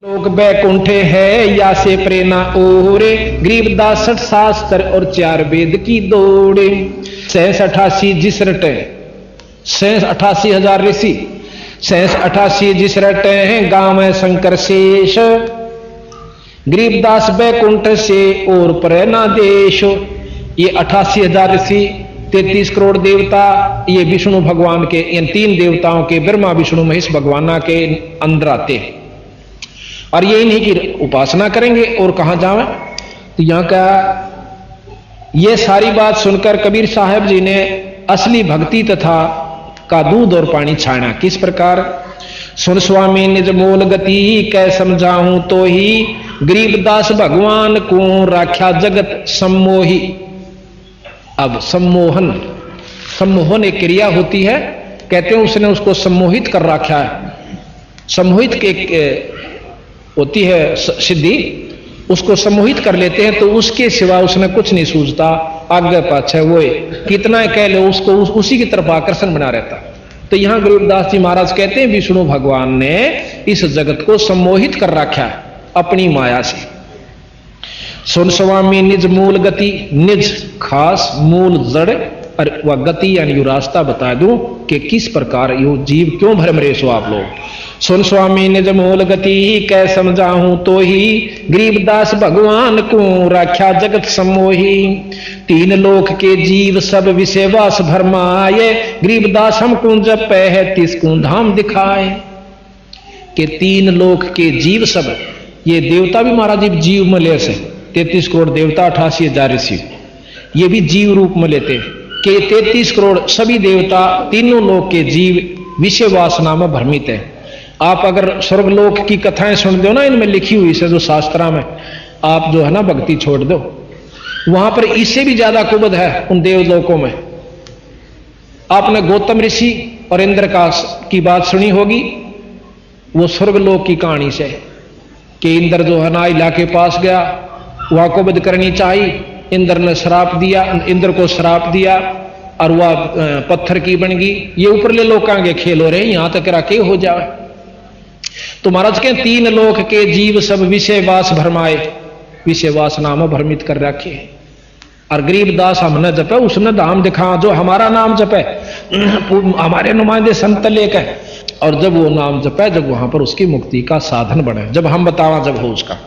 लोक बैकुंठे है या से प्रेरणा ओरे गरीबदास 60 शास्त्र और 4 वेद की दौड़े। 88 जिस रटे 88,000 ऋषि 88 जिस रटे हैं गांव है शंकर शेष। गरीबदास बैकुंठ से और प्रेरणा देश। ये 88,000 ऋषि 33 करोड़ देवता ये विष्णु भगवान के इन 3 देवताओं के ब्रह्मा विष्णु महेश भगवान के अंदर आते हैं और ये इन्हीं की उपासना करेंगे और कहां जावे। तो यहां का ये सारी बात सुनकर कबीर साहब जी ने असली भक्ति तथा का दूध और पानी छाना। किस प्रकार? सुन स्वामी निज मूल गति कै समझाऊं तो ही गरीबदास भगवान को राख्या जगत सम्मोही। अब सम्मोहन एक क्रिया होती है, कहते हैं उसने उसको सम्मोहित कर रखा है। सम्मोहित के होती है सिद्धि, उसको सम्मोहित कर लेते हैं तो उसके सिवा उसने कुछ नहीं सूझता, आगे पाछे वो कितना कह लो उसको उसी की तरफ आकर्षण बना रहता। तो यहां गरीबदास जी महाराज कहते हैं विष्णु भगवान ने इस जगत को सम्मोहित कर रखा है अपनी माया से। सुन स्वामी निज मूल गति, निज खास मूल जड़ और वह गति यानी रास्ता बता दूं कि किस प्रकार यो जीव क्यों भरम रहे सो आप लोग। सुन स्वामी निज मूल गति कै समझाऊं तो ही गरीबदास भगवान को राख्या जगत सम्मोही। 3 लोक के जीव सब विषय वास भरमाए गरीबदास हमको जपै है तिसको धाम दिखाए। के 3 लोक के जीव सब, ये देवता भी महाराज जीव में ले से 33 करोड़ देवता 88,000 ऋषि ये भी जीव रूप में लेते कि 33 करोड़ सभी देवता तीनों लोक के जीव विषय वासना में भ्रमित है। आप अगर स्वर्गलोक की कथाएं सुन दो ना, इनमें लिखी हुई से जो शास्त्रा में, आप जो है ना भक्ति छोड़ दो, वहां पर इससे भी ज्यादा कुबद है उन देवलोकों में। आपने गौतम ऋषि और इंद्र की बात सुनी होगी, वो स्वर्गलोक की कहानी से कि इंद्र जो है ना इला के पास गया, वहां कुबद करनी चाहिए, इंद्र ने श्राप दिया, इंद्र को श्राप दिया और वह पत्थर की बन गई। ये ऊपरले लोग के खेल हो रहे हैं, यहां तक रखे हो जाए। तो महाराज के 3 लोक के जीव सब विषय वास भरमाए, विषय वास नाम भ्रमित कर रखे। और गरीबदास हमने जपे उसने धाम दिखा, जो हमारा नाम जपे हमारे नुमाइंदे संत लेके, और जब वो नाम जपे जब वहां पर उसकी मुक्ति का साधन बने, जब हम बतावा जब हो उसका।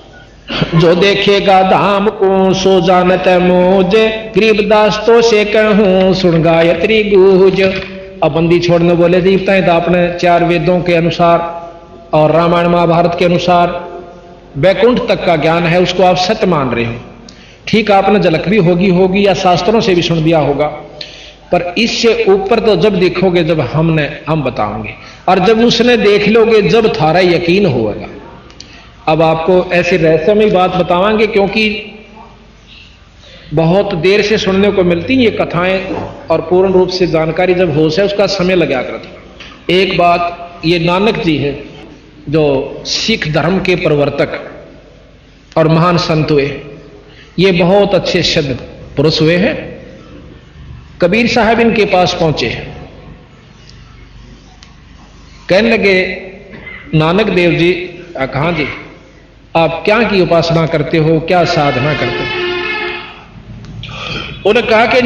जो देखेगा धाम को सो जानत मोज गरीबदास तो से कहूं सुन गायत्री गूंज। अब बंदी छोड़ने बोले जीवता तो आपने 4 वेदों के अनुसार और रामायण महाभारत के अनुसार बैकुंठ तक का ज्ञान है, उसको आप सत्य मान रहे हो। ठीक आपने झलक भी होगी या शास्त्रों से भी सुन दिया होगा, पर इससे ऊपर तो जब देखोगे जब हम बताओगे, और जब उसने देख लोगे जब थारा यकीन होगा। अब आपको ऐसे रहस्यमय बात बतावांगे क्योंकि बहुत देर से सुनने को मिलती ये कथाएं, और पूर्ण रूप से जानकारी जब हो से उसका समय लगा करता। एक बात, ये नानक जी है जो सिख धर्म के प्रवर्तक और महान संत हुए, ये बहुत अच्छे सद पुरुष हुए हैं। कबीर साहब इनके पास पहुंचे, कहने लगे नानक देव जी कहां जी आप क्या की उपासना करते हो, क्या साधना करते हो? उन्होंने कहा कि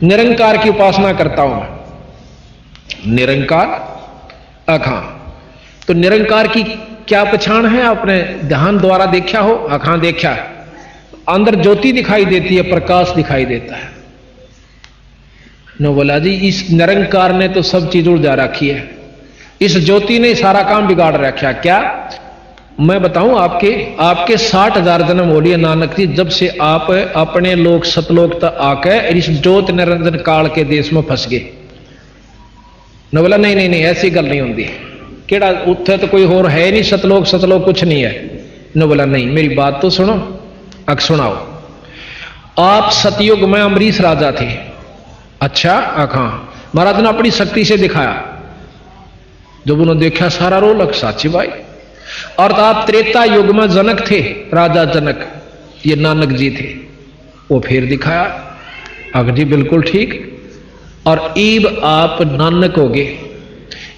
निरंकार की उपासना करता हूं मैं। निरंकार अखां, तो निरंकार की क्या पहचान है? आपने ध्यान द्वारा देखा हो? अखां देखा, अंदर ज्योति दिखाई देती है, प्रकाश दिखाई देता है। नो बोला जी इस निरंकार ने तो सब चीज उड़ जा रखी है, इस ज्योति ने सारा काम बिगाड़ रखा। क्या मैं बताऊं? आपके 60,000 जन्म हो लिए नानक जी, जब से आप अपने लोक सतलोक तक आके इस ज्योत निरंजन काल के देश में फंस गए। न बोला नहीं ऐसी गल नहीं होती, केड़ा उत्थे तो कोई और है नहीं, सतलोक कुछ नहीं है। न बोला नहीं, मेरी बात तो सुनो। अक सुनाओ। आप सतयुग में अमरीश राजा थे। अच्छा हाँ, महाराज ने अपनी शक्ति से दिखाया, जब उन्होंने देखा सारा रोलक साची भाई। और आप त्रेता युग में जनक थे, राजा जनक, ये नानक जी थे, वो फिर दिखाया। अग जी बिल्कुल ठीक। और ईब आप नानक हो गए,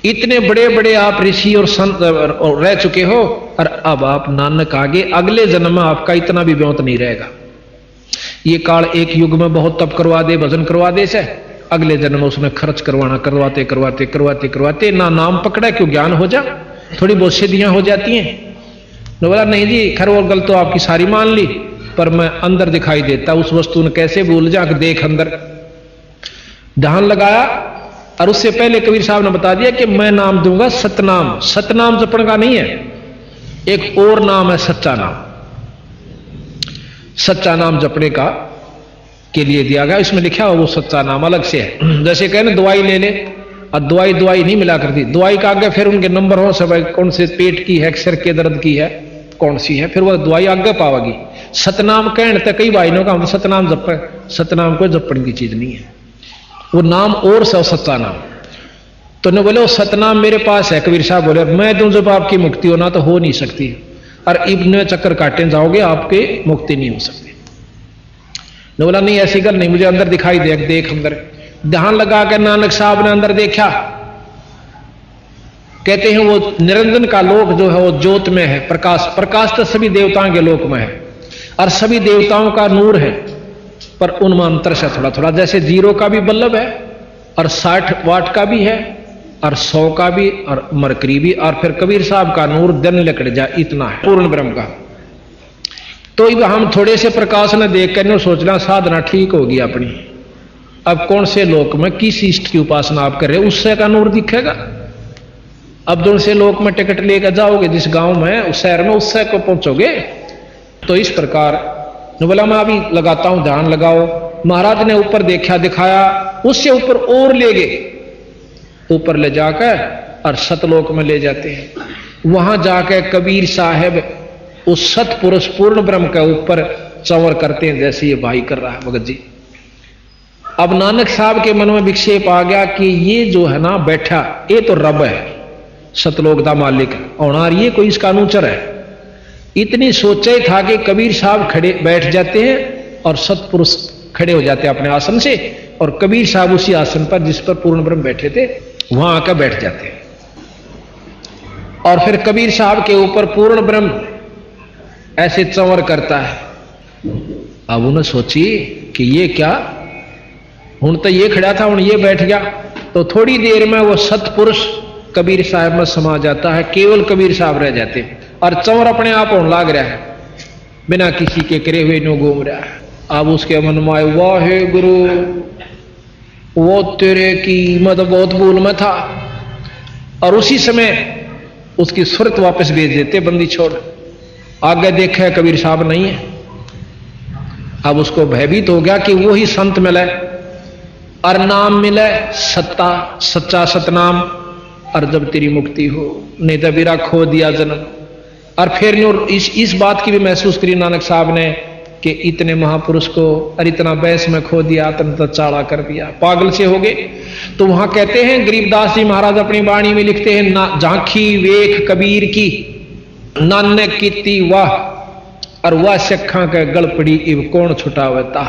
इतने बड़े बड़े आप ऋषि और संत रह चुके हो, और अब आप नानक आगे अगले जन्म में आपका इतना भी ब्योत नहीं रहेगा। ये काल एक युग में बहुत तप करवा दे, भजन करवा दे से, अगले जन्म में उसने खर्च करवाना, करवाते करवाते करवाते करवाते ना नाम पकड़ा क्यों ज्ञान हो जा, थोड़ी बहुत सिद्धियां हो जाती हैं। तो बोला नहीं जी, खैर वो गल तो आपकी सारी मान ली, पर मैं अंदर दिखाई देता उस वस्तु ने कैसे भूल जा, देख अंदर। ध्यान लगाया, और उससे पहले कबीर साहब ने बता दिया कि मैं नाम दूंगा सतनाम। सतनाम जपण का नहीं है, एक और नाम है सच्चा नाम। सच्चा नाम जपने का के लिए दिया गया, इसमें लिखा हो वो सच्चा नाम अलग से है। जैसे कहने दवाई ले ले, और दवाई दवाई नहीं मिला करती, दवाई का आगे फिर उनके नंबर हो सब, कौन से पेट की है, सिर के दर्द की है, कौन सी है, फिर वह दवाई आगे पावेगी। सतनाम कहने तक कई भाई ने कहा सतनाम जप, सतनाम कोई जपण की चीज नहीं है, वो नाम और सच्चा नाम। तो ने बोले वो सतनाम मेरे पास है। कबीर साहब बोले मैं दूं जब आपकी मुक्ति होना तो हो नहीं सकती, और इब्ने चक्कर काटने जाओगे आपके मुक्ति नहीं हो सकती। ने बोला नहीं ऐसी गल नहीं, मुझे अंदर दिखाई दे, देख अंदर। ध्यान लगा कर नानक साहब ने अंदर देखा, कहते हैं वो निरंजन का लोक जो है वो ज्योत में है, प्रकाश। प्रकाश तो सभी देवताओं के लोक में है, और सभी देवताओं का नूर है, पर उनमें अंतर से थोड़ा थोड़ा, जैसे 0 का भी बल्लभ है, और 60 वाट का भी है, और 100 का भी, और मरकरी भी, और फिर कबीर साहब का नूर दिन लकड़ जाए इतना है पूर्ण ब्रह्म का। तो हम थोड़े से प्रकाश ने देख कर सोचना साधना ठीक होगी अपनी। अब कौन से लोक में किस इष्ट की उपासना आप कर रहे हो, उससे का नूर दिखेगा। अब जो से लोक में टिकट लेकर जाओगे जिस गांव में, उस शहर में, उससे को पहुंचोगे। तो इस प्रकार बोला मैं अभी लगाता हूं, ध्यान लगाओ। महाराज ने ऊपर देखा, दिखाया, उससे ऊपर और ले गए, ऊपर ले जाकर और सतलोक में ले जाते हैं। वहां जाकर कबीर साहब उस सतपुरुष पूर्ण ब्रह्म के ऊपर चंवर करते हैं, जैसे ये भाई कर रहा है भगत जी। अब नानक साहब के मन में विक्षेप आ गया कि ये जो है ना बैठा, ये तो रब है, सतलोक का मालिक होना, ये कोई इसका अनुचर है। इतनी सोचे था कि कबीर साहब खड़े बैठ जाते हैं और सतपुरुष खड़े हो जाते हैं अपने आसन से, और कबीर साहब उसी आसन पर जिस पर पूर्ण ब्रह्म बैठे थे वहां आकर बैठ जाते हैं। और फिर कबीर साहब के ऊपर पूर्ण ब्रह्म ऐसे चंवर करता है। अब उन्हें सोची कि ये क्या, हूं तो ये खड़ा था, हूं ये बैठ गया। तो थोड़ी देर में वो सतपुरुष कबीर साहब में समा जाता है, केवल कबीर साहब रह जाते हैं, और चंवर अपने आप होने लग रहा है, बिना किसी के करे हुए नो घूम रहा है। अब उसके मन में आए वाहे गुरु, वो तेरे की मत बहुत भूल में था। और उसी समय उसकी सुरत वापस भेज देते, बंदी छोड़। आगे देखे कबीर साहब नहीं है। अब उसको भयभीत हो गया कि वो ही संत मिले और नाम मिले सत्ता, सच्चा सतनाम, और जब तेरी मुक्ति हो, नहीं तो मेरा खो दिया जन्म। और फिर इस बात की भी महसूस करी नानक साहब ने कि इतने महापुरुष को और इतना बैस में खो दिया, तो चाड़ा कर दिया, पागल से हो गए। तो वहां कहते हैं गरीबदास जी महाराज अपनी वाणी में लिखते हैं, ना झांकी वेख कबीर की, नानक कीती वाह, और वह सिखा के गल पड़ी इब कौन छुटावता।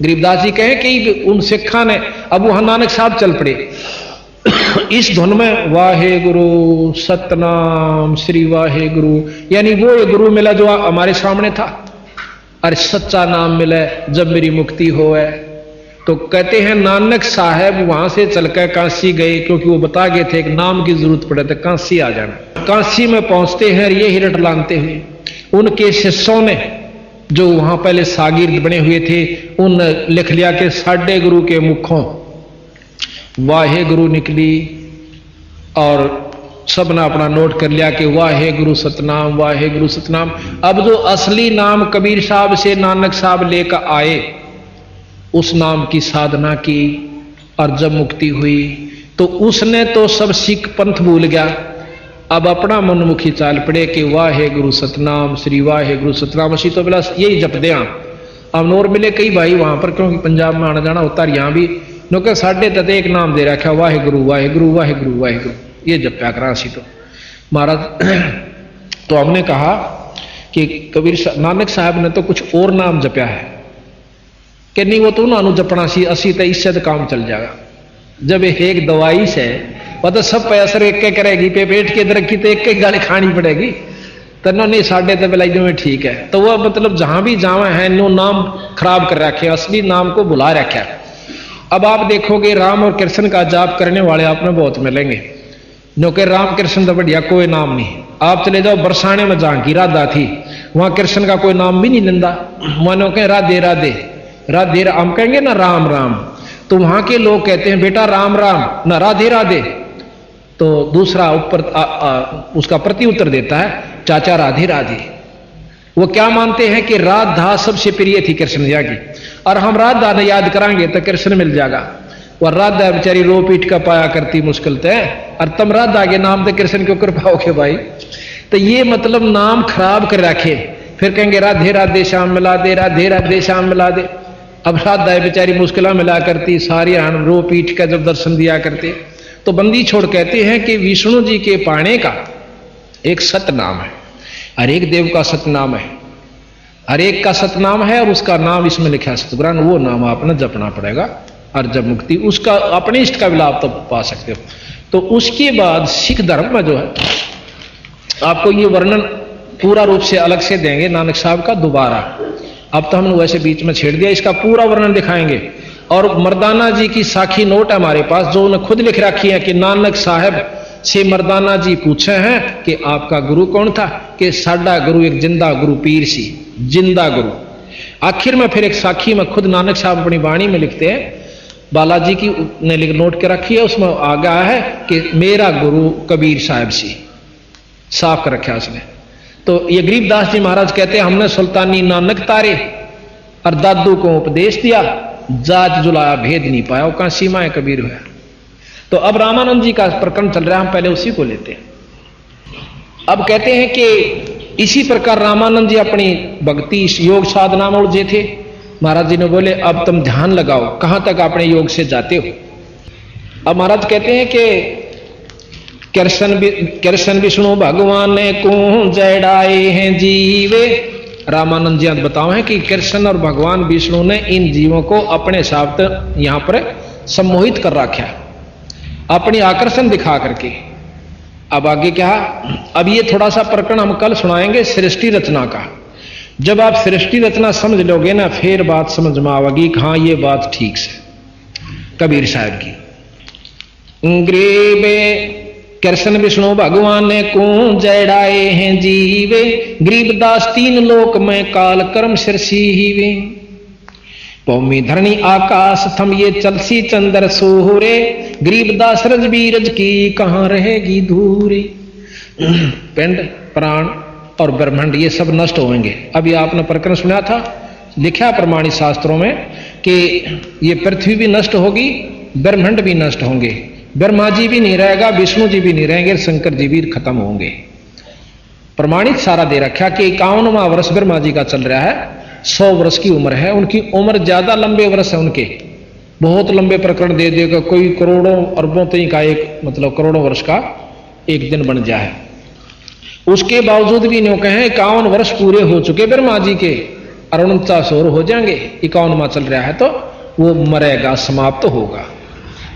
गरीबदास जी कहें कि उन सिखा ने, अब वहां नानक साहब चल पड़े इस धुन में, वाहे गुरु सतनाम श्री वाहे गुरु, यानी वो ये गुरु मिला जो हमारे सामने था, और सच्चा नाम मिले जब मेरी मुक्ति हो है। तो कहते हैं नानक साहब वहां से चलकर काशी गए, क्योंकि वो बता गए थे एक नाम की जरूरत पड़े तो काशी आ जाना। काशी में पहुंचते हैं ये हिरट लानते हुए, उनके शिष्यों ने जो वहां पहले सागिर्द बने हुए थे, उन लिख लिया कि साढ़े गुरु के मुखों वाहे गुरु निकली, और सब ने अपना नोट कर लिया कि वाहे गुरु सतनाम, वाहे गुरु सतनाम। अब जो असली नाम कबीर साहब से नानक साहब लेकर आए, उस नाम की साधना की, और जब मुक्ति हुई तो उसने तो सब सिख पंथ भूल गया। अब अपना मनमुखी चाल पड़े कि वाहे गुरु सतनाम श्री वाहे गुरु सतनाम, असी तो बिला यही जप दिया। अब नोर मिले कई भाई वहां पर, क्योंकि पंजाब में आना जाना होता है, यहां भी नो साढ़े तक एक नाम दे रखा, वाहे गुरु वाहे गुरु वाहे गुरु वाहे गुरु, ये जप्या करा सी। तो महाराज तो हमने कहा कि कबीर नानक साहब ने तो कुछ और नाम जप्या है कि नहीं, वो तो उन्होंने जपना सी, असी तो इससे तो काम चल जाएगा। जब एक दवाई से वह तो सब पे असर एक के करेगी, पे पेट के दरख्त की तो एक गाली खानी पड़ेगी। तो नहीं साढ़े तो बिलाई में ठीक है। तो वह मतलब जहां भी जावा है नो नाम खराब कर रखे, असली नाम को भुला रखा है। अब आप देखोगे राम और कृष्ण का जाप करने वाले आप में बहुत मिलेंगे, जो कि राम कृष्ण तो बढ़िया कोई नाम नहीं। आप चले जाओ बरसाने में जहां की राधा थी, वहां कृष्ण का कोई नाम भी नहीं लेंदा, मानो कहें राधे राधे राधे, हम कहेंगे ना राम राम, तो वहां के लोग कहते हैं बेटा राम राम ना राधे राधे। तो दूसरा ऊपर उसका प्रति उत्तर देता है चाचा राधे राधे। वो क्या मानते हैं कि राधा सबसे प्रिय थी कृष्ण जी की, और हम राधा ने याद करांगे तो कृष्ण मिल जाएगा। और राधा बेचारी रो पीट का पाया करती मुश्किल तय, और तुम राधा के नाम तो कृष्ण क्यों कर पाओगे भाई। तो ये मतलब नाम खराब कर रखे, फिर कहेंगे राधे राधे श्याम मिला दे, राधे राधे श्याम मिला दे। अब राधा बेचारी मुश्किल मिला करती, सारी रो पीट का जब दर्शन दिया करते। तो बंदी छोड़ कहते हैं कि विष्णु जी के पाने का एक सतनाम है, हर एक देव का सतनाम है, हर एक का सतनाम है, और उसका नाम इसमें लिखा है सतगुरान, वो नाम आपने जपना पड़ेगा, और जब मुक्ति उसका अपने इष्ट का भी लाभ तो पा सकते हो। तो उसके बाद सिख धर्म में जो है आपको ये वर्णन पूरा रूप से अलग से देंगे नानक साहब का दोबारा। अब तो हमने वैसे बीच में छेड़ दिया, इसका पूरा वर्णन दिखाएंगे। और मर्दाना जी की साखी नोट है हमारे पास, जो उन्होंने खुद लिख रखी है कि नानक साहब से मर्दाना जी पूछे हैं कि आपका गुरु कौन था, कि साडा गुरु एक जिंदा गुरु पीर सी, जिंदा गुरु। आखिर में फिर एक साखी में खुद नानक साहब अपनी वाणी में लिखते हैं, बालाजी की ने नोट के रखी है, उसमें आ गया है कि मेरा गुरु कबीर साहब सी, साफ कर रखा उसने। तो ये गरीबदास जी महाराज कहते हैं हमने सुल्तानी नानक तारे और दादू को उपदेश दिया, जात जुलाया भेद नहीं पाया, वो कहां सीमाएं कबीर हुआ। तो अब रामानंद जी का प्रकरण चल रहा है, हम पहले उसी को लेते हैं। अब कहते हैं कि इसी प्रकार रामानंद जी अपनी भक्ति योग साधना में उलझे थे। महाराज जी ने बोले अब तुम ध्यान लगाओ, कहां तक अपने योग से जाते हो। अब महाराज कहते हैं कि कृष्ण विष्णु भगवान को जड़ाए हैं जीवे। रामानंद जी बताओ है कि कृष्ण और भगवान विष्णु ने इन जीवों को अपने साथ यहां पर सम्मोहित कर रखा, अपनी आकर्षण दिखा करके। अब आगे क्या, अब ये थोड़ा सा प्रकरण हम कल सुनाएंगे सृष्टि रचना का। जब आप सृष्टि रचना समझ लोगे ना, फिर बात समझ में आवेगी कि हाँ ये बात ठीक से कबीर साहब की। ग्रीबे कृष्ण विष्णु भगवान को जड़ाए हैं जीवे, गरीबदास तीन लोक में काल कर्म सिरसी हीवे। भूमि धरणी आकाश थम ये चलसी चंद्र सोहरे, गरीबदास रजबीरज की कहां रहेगी धूरी। पिंड प्राण और ब्रह्मांड ये सब नष्ट होंगे। अभी आपने प्रकरण सुना था, लिखा प्रमाणित शास्त्रों में कि ये पृथ्वी भी नष्ट होगी, ब्रह्मांड भी नष्ट होंगे, ब्रह्मा जी भी नहीं रहेगा, विष्णु जी भी नहीं रहेंगे, शंकर जी भी खत्म होंगे। प्रमाणित सारा दे रखा कि 51वां वर्ष ब्रह्मा जी का चल रहा है, 100 वर्ष की उम्र है उनकी, उम्र ज्यादा लंबे वर्ष है उनके, बहुत लंबे प्रकरण दे देगा, कोई करोड़ों अरबों तक का एक मतलब करोड़ों वर्ष का एक दिन बन जाए। उसके बावजूद भी न्यों कहें 51 वर्ष पूरे हो चुके ब्रह्मा जी के, 49 और हो जाएंगे, 51वां चल रहा है, तो वो मरेगा, समाप्त होगा।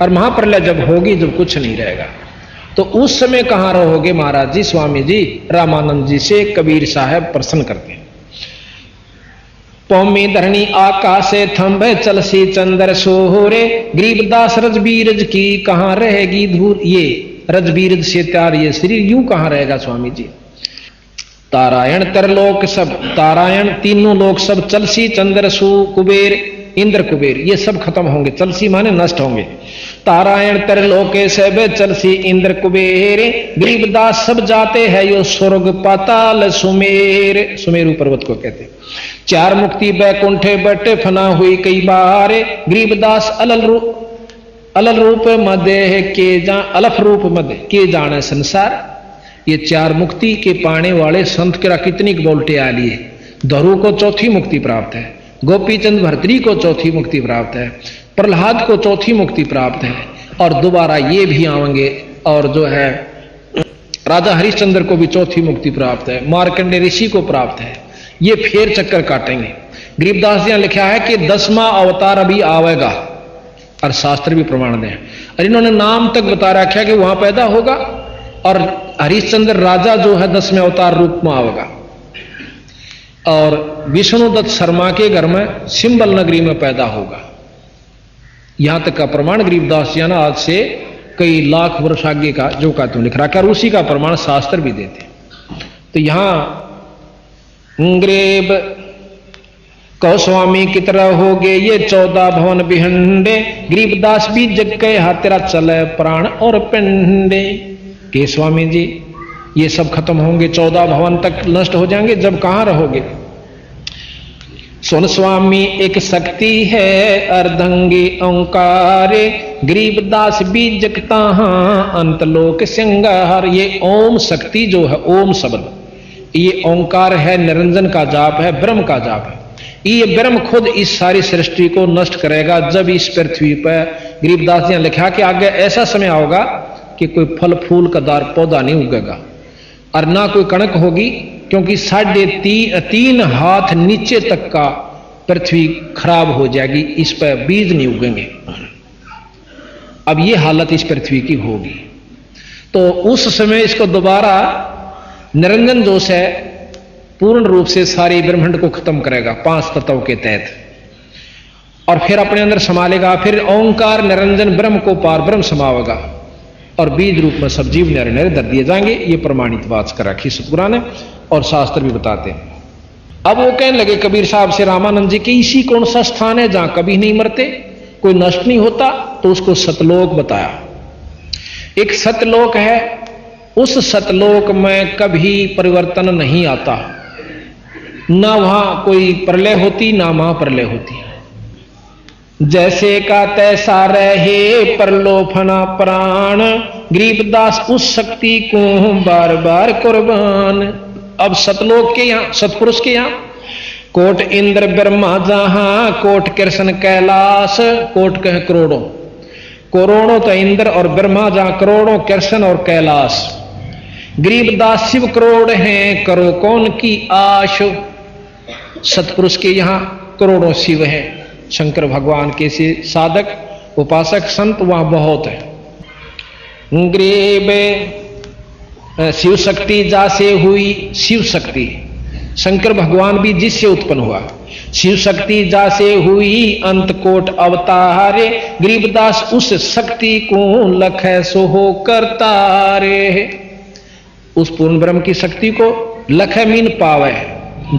और महाप्रलय जब होगी, जब कुछ नहीं रहेगा, तो उस समय कहां रहोगे महाराज जी। स्वामी जी रामानंद जी से कबीर साहब प्रश्न करते हैं। पौमी धरणी आकाश थंभ चलसी चंद्र सोहरे, गरीबदास रजबीरज की कहां रहेगी धूर। ये रजबीरज से त्यार ये शरीर यूं कहां रहेगा स्वामी जी। तारायण तरलोक सब, तारायण तीनों लोक सब, चलसी चंद्र सु कुबेर इंद्र कुबेर ये सब खत्म होंगे, चलसी माने नष्ट होंगे। तारायण तरलोके सब चलसी इंद्र कुबेर, गरीबदास सब जाते हैं यो स्वर्ग पाताल सुमेर। सुमेरु पर्वत को कहते हैं। चार मुक्ति बैकुंठे बटे फना हुई कई बार, गरीबदास अलल रूप मध्य के जा अलफ रूप मध्य के जाने संसार। ये चार मुक्ति के पाने वाले संत के कितनी बोल्टे आ लिए। धरु को चौथी मुक्ति प्राप्त है, गोपीचंद भर्तरी को चौथी मुक्ति प्राप्त है, प्रहलाद को चौथी मुक्ति प्राप्त है, और दोबारा ये भी आएंगे। और जो है राजा हरिश्चंद्र को भी चौथी मुक्ति प्राप्त है, मार्कंडे ऋषि को प्राप्त है। ये फेर चक्कर काटेंगे। गरीबदास जी ने लिखा है कि 10वां अवतार अभी आवेगा, और शास्त्र भी प्रमाण दें। और इन्होंने नाम तक बता रखा कि वहां पैदा होगा और हरिश्चंद्र राजा जो है 10वें अवतार रूप में आएगा। और विष्णुदत्त शर्मा के घर में सिंबल नगरी में पैदा होगा। यहां तक का प्रमाण गरीबदास जी ना आज से कई लाख वर्ष आगे का जो का तुम लिख रहा है, उसी का प्रमाण शास्त्र भी देते। तो यहां ग्रेब कहो स्वामी की तरह हो गए ये 14 भवन बिहंडे, गरीबदास भी जग के हाथ तेरा चले प्राण और पिंडे। के स्वामी जी ये सब खत्म होंगे, 14 भवन तक नष्ट हो जाएंगे, जब कहां रहोगे? सुन स्वामी एक शक्ति है अर्धंगी ओंकारे, गरीबदास भी जगता अंतलोक सिंगार। ये ओम शक्ति जो है, ओम शब्द ये ओंकार है, निरंजन का जाप है, ब्रह्म का जाप है। ये ब्रह्म खुद इस सारी सृष्टि को नष्ट करेगा जब इस पृथ्वी पर गरीबदास ने लिखा कि आगे ऐसा समय आओगा कि कोई फल फूल का दार पौधा नहीं उगेगा और ना कोई कणक होगी, क्योंकि 3.5 हाथ नीचे तक का पृथ्वी खराब हो जाएगी, इस पर बीज नहीं उगेंगे। अब ये हालत इस पृथ्वी की होगी। तो उस समय इसको दोबारा निरंजन जोश है पूर्ण रूप से सारे ब्रह्मांड को खत्म करेगा 5 तत्वों के तहत, और फिर अपने अंदर संभालेगा। फिर ओंकार निरंजन ब्रह्म को पार ब्रह्म समावेगा और बीज रूप में सब जीव नरे नरे धर दिए जाएंगे। ये प्रमाणित बात कर रखी सतगुरु ने और शास्त्र भी बताते हैं। अब वो कहने लगे कबीर साहब से रामानंद जी की, इसी कौन सा स्थान है जहां कभी नहीं मरते, कोई नष्ट नहीं होता? तो उसको सतलोक बताया। एक सतलोक है, उस सतलोक में कभी परिवर्तन नहीं आता, ना वहां कोई प्रलय होती ना महाप्रलय होती। जैसे का तैसा रहे परलोफना प्राण, गरीबदास उस शक्ति को बार बार कुर्बान। अब सतलोक के यहां, सतपुरुष के यहां कोट इंद्र ब्रह्मा जहां, कोट कृष्ण कैलाश, कोट कह करोड़ों, करोड़ों तो इंद्र और ब्रह्मा जहां, करोड़ों कृष्ण और कैलाश। गरीबदास शिव करोड़ हैं, करो कौन की आश। सतपुरुष के यहां करोड़ों शिव हैं, शंकर भगवान के से साधक उपासक संत वहां बहुत है। ग्रीब शिव शक्ति जासे हुई, शिव शक्ति शंकर भगवान भी जिससे उत्पन्न हुआ। शिव शक्ति जासे हुई अंत कोट अवतारे, गरीबदास उस शक्ति को लख सो हो करतारे। उस पूर्ण ब्रह्म की शक्ति को लख मीन पावे,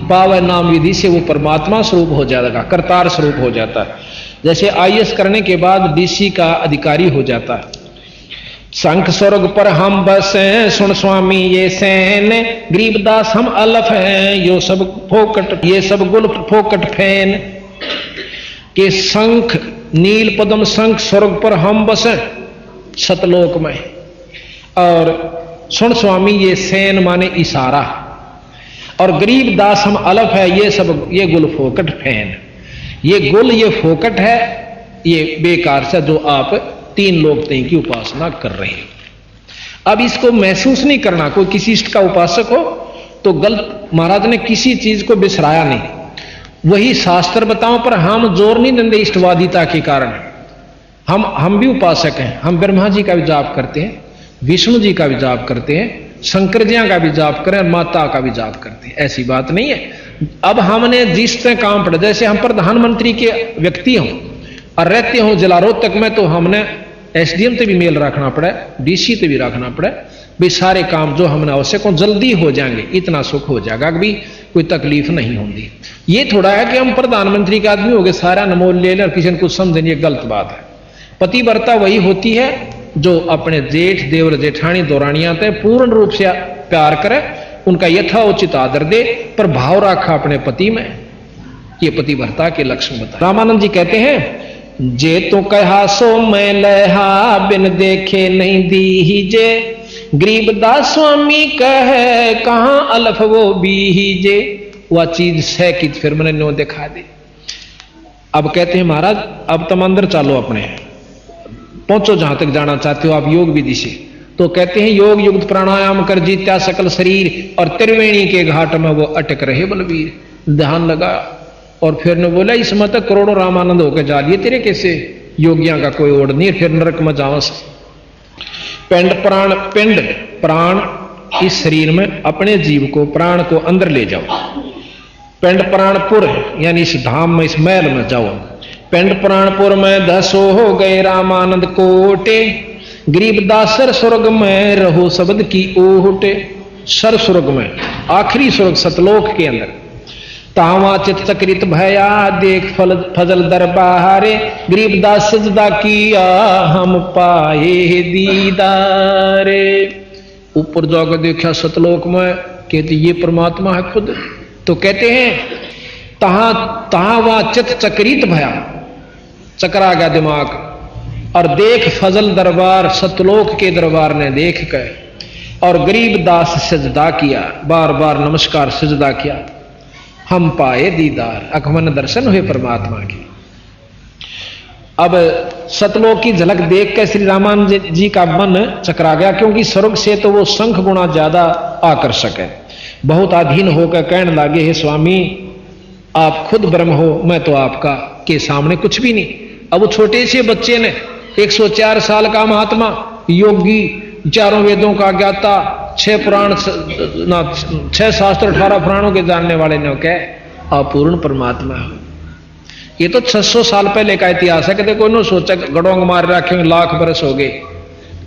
पावे नाम विधि से वो परमात्मा स्वरूप हो जाएगा, करतार स्वरूप हो जाता है। जैसे IAS करने के बाद DC का अधिकारी हो जाता है। शंख स्वर्ग पर हम बसे, सुन स्वामी ये सैन, गरीबदास हम अलफ हैं, यो सब फोकट, ये सब गुल फोकट फैन। के शंख नील पद्म शंख स्वर्ग पर हम बसे सतलोक में, और सुन स्वामी ये सैन माने इशारा, और गरीबदास हम अलफ है, ये सब ये गुल फोकट फैन। ये गुल ये फोकट है, ये बेकार से जो आप 3 लोग तय की उपासना कर रहे हैं। अब इसको महसूस नहीं करना, कोई किसी इष्ट का उपासक हो तो गलत, महाराज ने किसी चीज को बिसराया नहीं, वही शास्त्र बताओ, पर हम जोर नहीं देंगे इष्टवादिता के कारण। हम भी उपासक हैं, हम ब्रह्मा जी का भी जाप करते हैं, विष्णु जी का भी जाप करते हैं, शंकर जी का भी जाप करें, माता का भी जाप करते हैं, ऐसी बात नहीं है। अब हमने जिस तरह काम पड़ा, जैसे हम प्रधानमंत्री के व्यक्ति हों और रहते हों जिला रोहतक में, तो हमने SDM से भी मेल रखना पड़ा, DC से भी रखना पड़ा, भी सारे काम जो हमने आवश्यक हो जल्दी हो जाएंगे, इतना सुख हो जाएगा कि भी कोई तकलीफ नहीं होगी। ये थोड़ा है कि हम प्रधानमंत्री के आदमी हो गए, सारा नमोल ले लें और किसी ने कुछ समझे, ये गलत बात है। पतिव्रता वही होती है जो अपने जेठ देवर जेठानी दौरानियां तय पूर्ण रूप से प्यार करे, उनका यथाउचित आदर दे, पर भाव रखा अपने पति में। ये पतिव्रता के लक्षण बता। रामानंद जी कहते हैं, जे तो कहा सो मैं लहा, बिन देखे नहीं दीजे, गरीबदास स्वामी कहे कहां अलफ वो बीजे। वह चीज है कि फिर मैंने नो दिखा दे। अब कहते हैं महाराज अब तुम अंदर चलो, अपने पहुंचो जहां तक जाना चाहते हो आप योग विधि से। तो कहते हैं योग युक्त प्राणायाम कर जीत्या सकल शरीर, और त्रिवेणी के घाट में वो अटक रहे बलवीर। ध्यान लगा और फिर ने बोला इसमें तक करोड़ों रामानंद होकर जा लिए तेरे कैसे, योगियां का कोई ओढ़ नहीं, फिर नरक में जावस। पिंड प्राण इस शरीर में अपने जीव को, प्राण को अंदर ले जाओ। पिंड प्राणपुर यानी इस धाम में, इस महल में जाओ। पिंड प्राणपुर में 10 हो गए रामानंद कोटे, गरीबदास सर स्वर्ग में रहो शब्द की ओटे। सर स्वर्ग में, आखिरी स्वर्ग सतलोक के अंदर। तावा चित चक्रित भया देख फजल दरबारे, गरीबदास सजदा किया हम पाए दीदारे। ऊपर जाकर देखा सतलोक में, कहते ये परमात्मा है खुद। तो कहते हैं तहां चित चक्रित भया, चकरा गया दिमाग, और देख फजल दरबार, सतलोक के दरबार ने देख कर, और गरीबदास सजदा किया, बार बार नमस्कार सजदा किया। हम पाए दीदार, अकमन दर्शन हुए परमात्मा के। अब सतलोक की झलक देख कर श्री रामानंद जी का मन चकरा गया, क्योंकि स्वर्ग से तो वो संख गुणा ज्यादा आकर्षक है। बहुत अधीन होकर कहने लगे, हे स्वामी आप खुद ब्रह्म हो, मैं तो आपका के सामने कुछ भी नहीं। अब वो छोटे से बच्चे ने, 104 साल का महात्मा योगी, 4 वेदों का ज्ञाता, 6 पुराण 6 शास्त्र 18 पुराणों के जानने वाले ने कह अपूर्ण परमात्मा है। ये तो 600 साल पहले का इतिहास है। कहते कोई न सोचा गड़ोंग मार रखे लाख बरस हो गए,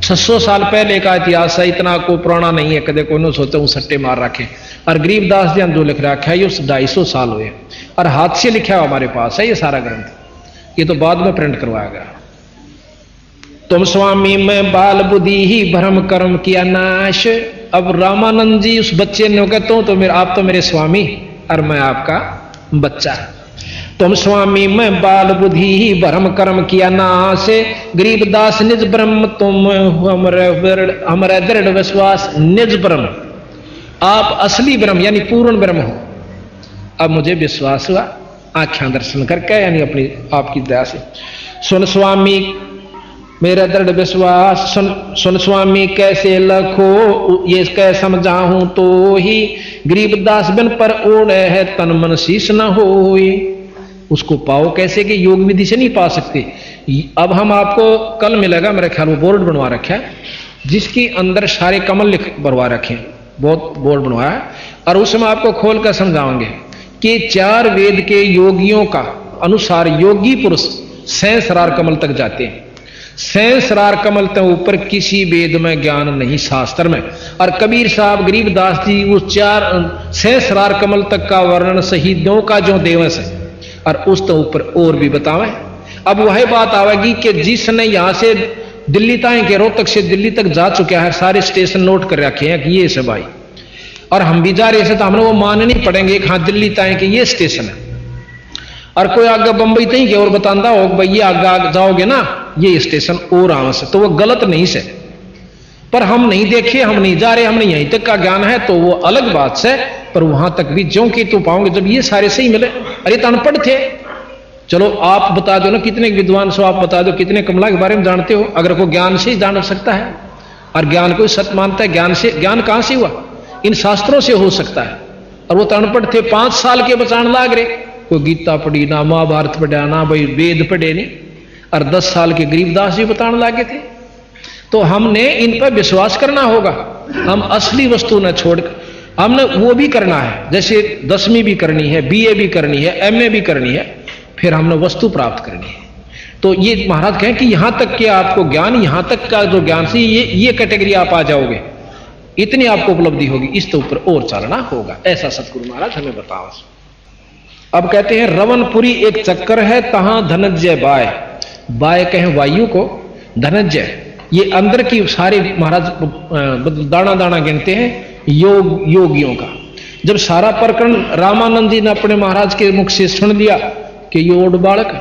600 साल पहले का इतिहास है, इतना को पुराना नहीं है। कदे कोई न सोचा वो सट्टे मार रखे। और गरीबदास जी ने जो लिख रखा है ये 250 साल हुए, और हाथ से लिखा हुआ हमारे पास है ये सारा ग्रंथ। ये तो बाद में प्रिंट करवाया गया। तुम स्वामी में बाल बुद्धि ही भ्रम कर्म किया नाश। अब रामानंद जी उस बच्चे ने कहते हो तो मेरे, आप तो मेरे स्वामी और मैं आपका बच्चा। तुम स्वामी में बाल बुद्धि ही भ्रम कर्म किया नाश, गरीबदास निज ब्रह्म तुम हमारे दृढ़ विश्वास निज ब्रह्म। आप असली ब्रह्म यानी पूर्ण ब्रह्म हो। अब मुझे विश्वास हुआ आख्यान दर्शन करके, यानी अपनी आपकी दया से। सुन स्वामी मेरा दृढ़ विश्वास, सुन स्वामी कैसे लखो ये कह समझाऊं तो ही, गरीबदास बिन पर ओढ़ है तन मन शीश न होई। उसको पाओ कैसे कि योग विधि से नहीं पा सकते। अब हम आपको कल मिलेगा मेरे ख्याल में, बोर्ड बनवा रखा है जिसके अंदर सारे कमल लिख बनवा रखे हैं, बहुत बोर्ड बनवाया है, और उसमें आपको खोल कर समझाओगे कि 4 वेद के योगियों का अनुसार योगी पुरुष सहस्रार कमल तक जाते हैं। सहस्रार कमल तक ऊपर किसी वेद में ज्ञान नहीं, शास्त्र में। और कबीर साहब गरीबदास जी उस 4 सहस्रार कमल तक का वर्णन शहीदों का जो दिवस है और उस तो ऊपर और भी बतावे। अब वही बात आवेगी कि जिसने यहां से दिल्ली तक के रोहतक से दिल्ली तक जा चुका है, सारे स्टेशन नोट कर रखे हैं कि ये सब भाई, और हम भी जा रहे थे तो हमने वो मानने नहीं पड़ेंगे कि हाँ दिल्ली तक के ये स्टेशन है। और कोई आगे बंबई तक के और बताता हो भाई ये आगे जाओगे ना ये स्टेशन और आवास है, तो वो गलत नहीं से। पर हम नहीं देखे, हम नहीं जा रहे, हमने यहीं तक का ज्ञान है तो वो अलग बात से। पर वहां तक भी ज्यों की तो पाओगे जब ये सारे सही मिले। अरे तो अनपढ़ थे, चलो आप बता दो ना कितने विद्वान सो, आप बता दो कितने कमला के बारे में जानते हो। अगर कोई ज्ञान से ही जान सकता है, और ज्ञान को सत्य मानता है, ज्ञान से, ज्ञान कहां से हुआ? इन शास्त्रों से हो सकता है। और वो तो अनपढ़ थे, 5 साल के बचान लाग रहे, कोई गीता पढ़ी ना, महाभारत पढ़ा ना, भाई वेद पढ़े नहीं, और 10 साल के गरीबदास जी बताने लागे थे। तो हमने इन पर विश्वास करना होगा। हम असली वस्तु न छोड़कर हमने वो भी करना है, जैसे 10वीं भी करनी है, BA भी करनी है, MA भी करनी है, फिर हमने वस्तु प्राप्त करनी है। तो ये महाराज कहें कि यहां तक के आपको ज्ञान, यहां तक का जो ज्ञान से ये कैटेगरी आप आ जाओगे, इतनी आपको उपलब्धि होगी, इसके ऊपर और चलना होगा। ऐसा सतगुरु महाराज हमें बताओ। अब कहते हैं रवनपुरी एक चक्कर है, तहां धनंजय बाय। बाय कहें वायु को, धनंजय ये अंदर की सारे महाराज दाना दाना गिनते हैं योगियों का। जब सारा प्रकरण रामानंद जी ने अपने महाराज के मुख से सुन लिया कि ये ओड बालक,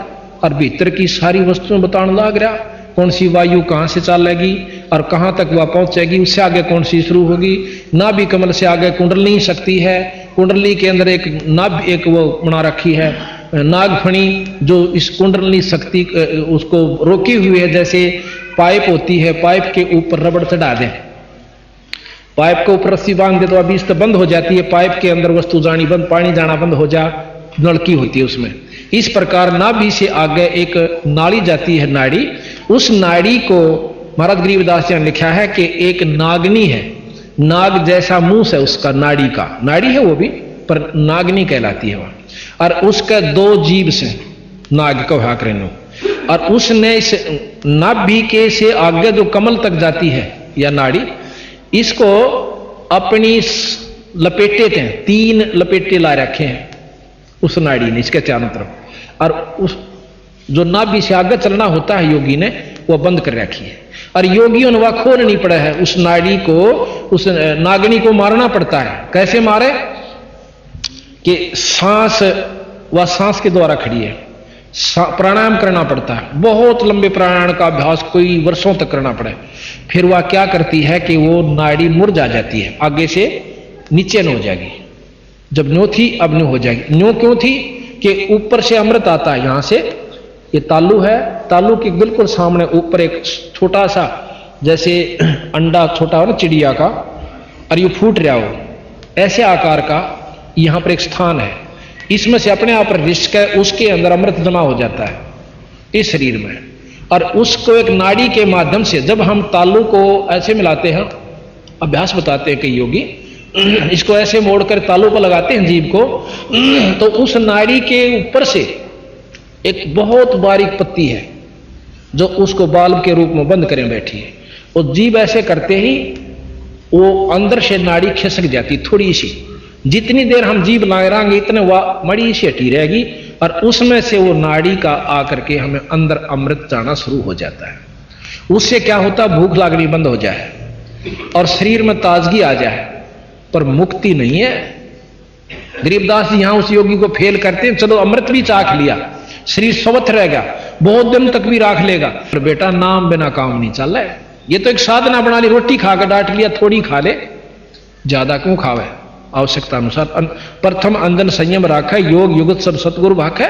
और भीतर की सारी वस्तुएं बताने लग रहा, कौन सी वायु कहां से चलेगी और कहां तक वह पहुंचेगी, उससे आगे कौन सी शुरू होगी। नाभि कमल से आगे कुंडली शक्ति है, कुंडली के अंदर एक वो बना रखी है नागफणी, जो इस कुंडली शक्ति उसको रोकी हुई है। जैसे पाइप होती है, पाइप के ऊपर रबड़ चढ़ा दें, पाइप के ऊपर रस्सी बांध दे तो अभी इस बंद हो जाती है, पाइप के अंदर वस्तु जानी बंद, पानी जाना बंद हो जा, नलकी होती है उसमें। इस प्रकार नाभि से आगे एक नाड़ी जाती है, नाड़ी। उस नाड़ी को महाराज गरीबदास जी ने लिखा है कि एक नागनी है, नाग जैसा मुंह है उसका, नाड़ी का, नाड़ी है वो भी, पर नागनी कहलाती है वह। और उसके 2 जीभ से नाग को हा करें, और उसने इस नाभि के से आगे जो कमल तक जाती है या नाड़ी, इसको अपनी लपेटे थे, 3 लपेटे ला रखे हैं उस नाड़ी ने इसके चारों तरफ। और उस जो नाभि से आगे चलना होता है योगी ने, वो बंद कर रखी है। और योगियों ने वह खोल नहीं पड़ा है, उस नाड़ी को, उस नागनी को मारना पड़ता है। कैसे मारे कि सांस, वह सांस के द्वारा खड़ी है, प्राणायाम करना पड़ता है, बहुत लंबे प्राणायाम का अभ्यास कोई वर्षों तक करना पड़े। फिर वह क्या करती है कि वो नाड़ी मुरझा जाती है, आगे से नीचे न हो जाएगी। जब न्यों थी अब न्यों हो जाएगी। न्यों क्यों थी कि ऊपर से अमृत आता है, यहां से ये तालू है, तालू के बिल्कुल सामने ऊपर एक छोटा सा जैसे अंडा छोटा हो ना चिड़िया का, और ये फूट रहा हो ऐसे आकार का, यहां पर एक स्थान है, इसमें से अपने आप रिश्क है, उसके अंदर अमृत जमा हो जाता है इस शरीर में। और उसको एक नाड़ी के माध्यम से जब हम तालू को ऐसे मिलाते हैं, अभ्यास बताते हैं कई योगी, इसको ऐसे मोड़कर तालू को लगाते हैं जीभ को, तो उस नाड़ी के ऊपर से एक बहुत बारीक पत्ती है जो उसको बाल्ब के रूप में बंद करें बैठी है। और जीभ ऐसे करते ही वो अंदर से नाड़ी खिसक जाती थोड़ी सी, जितनी देर हम जीभ लगाएंगे इतने वह मड़ी सी हटी रहेगी, और उसमें से वो नाड़ी का आकर के हमें अंदर अमृत जाना शुरू हो जाता है। उससे क्या होता, भूख लागनी बंद हो जाए और शरीर में ताजगी आ जाए, पर मुक्ति नहीं है। गरीबदास जी यहां उस योगी को फेल करते हैं, चलो अमृत भी चाख लिया, शरीर स्वस्थ रहेगा, बहुत दिन तक भी राख लेगा, पर बेटा नाम बिना काम नहीं चल रहा है। ये तो एक साधना बना ली, रोटी खा के डांट लिया, थोड़ी खा ले, ज्यादा क्यों खावे, आवश्यकता अनुसार। प्रथम अंजन संयम राखा, योग युगत सब सतगुरु भाखा।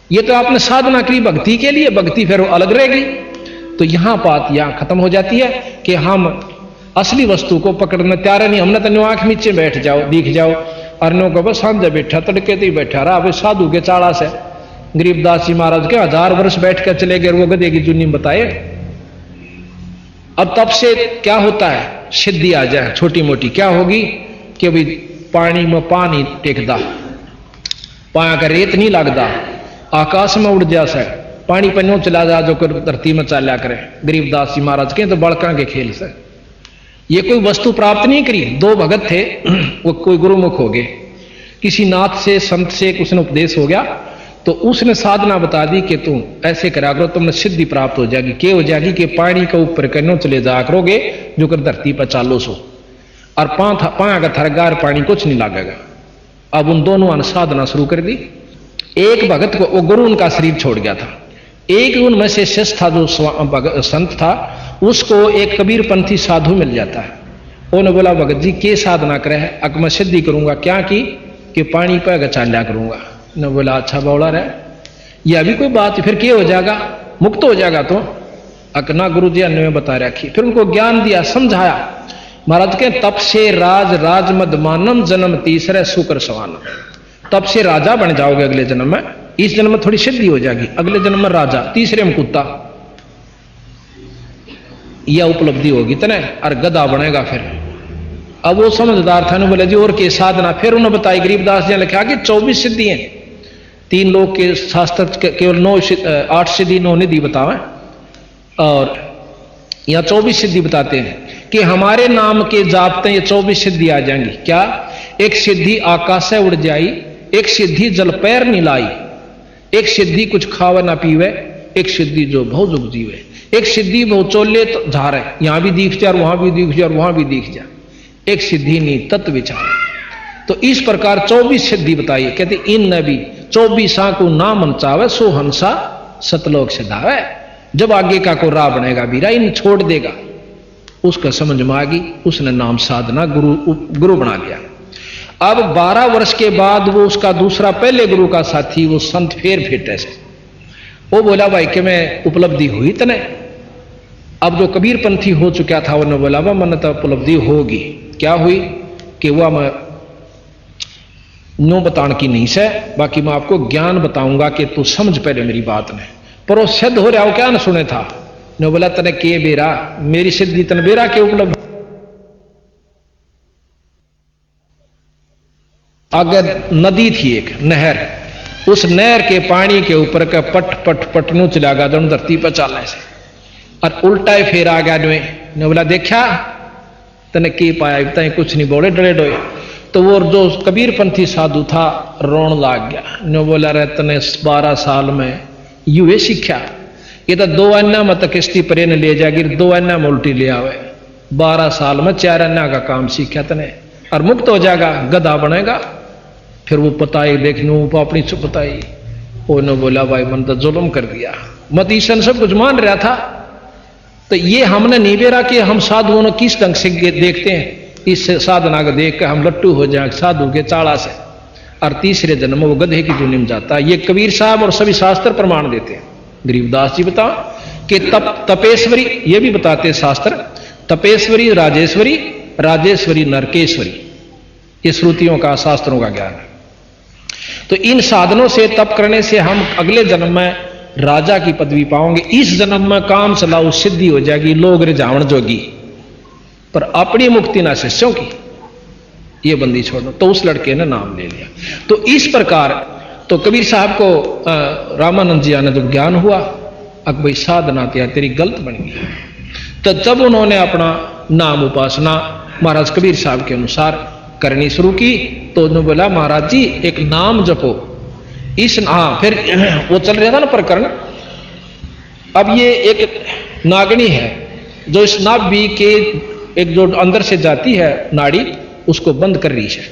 ये तो आपने साधना की भक्ति के लिए, भक्ति फिर अलग रहेगी। तो यहां बात यहां खत्म हो जाती है कि हम असली वस्तु को पकड़ने तैयार नहीं। हमने तो आंख नीचे बैठ जाओ, दिख जाओ, अर्नो को बस सांझे बैठा, तड़के ही बैठा रहा। अब साधु के चाड़ा से गरीबदास जी महाराज के 1000 वर्ष बैठ कर चले गए, वो गधे की जुनी बताए। अब तब से क्या होता है, सिद्धि आ जाए छोटी मोटी, क्या होगी कि अभी पानी में पानी टेकदा, पाया का रेत नहीं लगता, आकाश में उड़ जा सके, पानी पन्यों चला जा जो कर धरती में चाल्या करे। गरीबदास जी महाराज के तो बड़का के खेल से ये कोई वस्तु प्राप्त नहीं करी। 2 भगत थे, वो कोई गुरुमुख हो गए, किसी नाथ से संत से कुछ ने उपदेश हो गया, तो उसने साधना बता दी कि तुम ऐसे करा करो, तुमने सिद्धि प्राप्त हो जाएगी। क्या हो जाएगी कि पानी के ऊपर कन्यों चले जा करोगे जो कर धरती पर चालो सो, और पाया का थरगार पानी कुछ नहीं लगेगा। अब उन दोनों ने साधना शुरू कर दी। एक भगत को, वो गुरु उनका शरीर छोड़ गया था, एक उनमें से शिष्य था जो संत था, उसको एक कबीरपंथी साधु मिल जाता है। उन्होंने बोला भगत जी के साधना करे है, अक मैं सिद्धि करूंगा। क्या की कि पानी पर चाल्या करूंगा। ने बोला अच्छा बौला रहे, यह भी कोई बात, फिर क्या हो जाएगा, मुक्त हो जाएगा। तो अकना गुरु जी ने बता रखी, फिर उनको ज्ञान दिया, समझाया। महाराज के तप से राज मद मानम जन्म तीसरे शुक्र सवानम, तब से राजा बन जाओगे अगले जन्म में। इस जन्म में थोड़ी सिद्धि हो जाएगी, अगले जन्म में राजा, तीसरे में कुत्ता, यह उपलब्धि होगी तने, और गधा बनेगा फिर। अब वो समझदार था, बोले जी और के साधना। फिर उन्होंने बताई, गरीबदास जी ने लिखा कि 24 सिद्धि हैं, 3 लोग के शास्त्र केवल 8 सिद्धि 9 निधि बतावे, और यहां 24 सिद्धि बताते हैं कि हमारे नाम के जापते ये 24 सिद्धि आ जाएंगी। क्या, एक सिद्धि आकाश से उड़ जाई, एक सिद्धि जल पैर नहीं लाई, एक सिद्धि कुछ खावे ना पीवे, एक सिद्धि जो बहुत जुग जीवे, एक सिद्धि बहुत चोले तो झारे, यहां भी दिख जा, वहां भी दिख जा, वहां भी दिख जा, एक सिद्धि नहीं तत्व विचार। तो इस प्रकार 24 सिद्धि बताइए। कहते इन नबी 24 को ना मनचावे, सो हंसा सतलोक से धावे। जब आगे का को राह बनेगा बीरा, इन छोड़ देगा, उसका समझ में आ गई, उसने नाम साधना गुरु बना लिया। अब 12 वर्ष के बाद वो उसका दूसरा पहले गुरु का साथी, वो संत फेर भेटे से, वो बोला भाई कि मैं उपलब्धि हुई तने। अब जो कबीरपंथी हो चुका था उन्होंने बोला वह मन तो उपलब्धि होगी। क्या हुई कि वह मैं नो बताने की नहीं से, बाकी मैं आपको ज्ञान बताऊंगा कि तू समझ पहले मेरी बात ने। पर वो सिद्ध हो रहा हो क्या न सुने था। नो बोला तने के बेरा, मेरी सिद्धि तन बेरा के उपलब्ध। आगे नदी थी एक नहर, उस नहर के पानी के ऊपर का पट पट पटनू चला गया दोनों धरती पर चालने से, और उल्टा ही फेर आ गया ने बोला देखा तने की पाया, इतना कुछ नहीं बोले डरे डोए। तो वो जो कबीरपंथी साधु था रोन लाग गया, ने बोला रे तने 12 साल में यूए सीखा, ये तो 2 अन्ना मत किश्ती परे ने ले जाएगी, 2 अन्ना में उल्टी ले आवे, 12 साल में 4 अन्ना का काम सीखा तने और मुक्त हो जाएगा, गधा बनेगा। फिर वो पताई देखने वो पापड़ी से पताई, उन्होंने बोला भाई मन तो जुल्म कर दिया, मत ईशन सब कुछ मान रहा था। तो ये हमने नहीं बेरा कि हम साधुओं ने किस ढंग से देखते हैं, इस साधना को देख कर हम लट्टू हो जाए साधु के चाड़ा से, और तीसरे जन्म वो गधे की दुनिया में जाता है। ये कबीर साहब और सभी शास्त्र प्रमाण देते हैं। गरीबदास जी बताओ कि तपेश्वरी, ये भी बताते हैं शास्त्र, तपेश्वरी राजेश्वरी, राजेश्वरी नरकेश्वरी, ये श्रुतियों का शास्त्रों का ज्ञान है। तो इन साधनों से तप करने से हम अगले जन्म में राजा की पदवी पाओगे, इस जन्म में काम चलाओ सिद्धि हो जाएगी, लोग रिझावण जोगी, पर अपनी मुक्ति ना शिष्यों की, ये बंदी छोड़ो। तो उस लड़के ने नाम ले लिया। तो इस प्रकार तो कबीर साहब को रामानंद जी आने जब ज्ञान हुआ, अब भाई साधना तेरी गलत बन गई। तो जब उन्होंने अपना नाम उपासना महाराज कबीर साहब के अनुसार करनी शुरू की, तो उन्होंने बोला महाराज जी एक नाम जपो। इस फिर वो चल रहा था ना प्रकरण। अब ये एक नागनी है जो इस नाभि के एक जो अंदर से जाती है नाड़ी, उसको बंद कर रही है।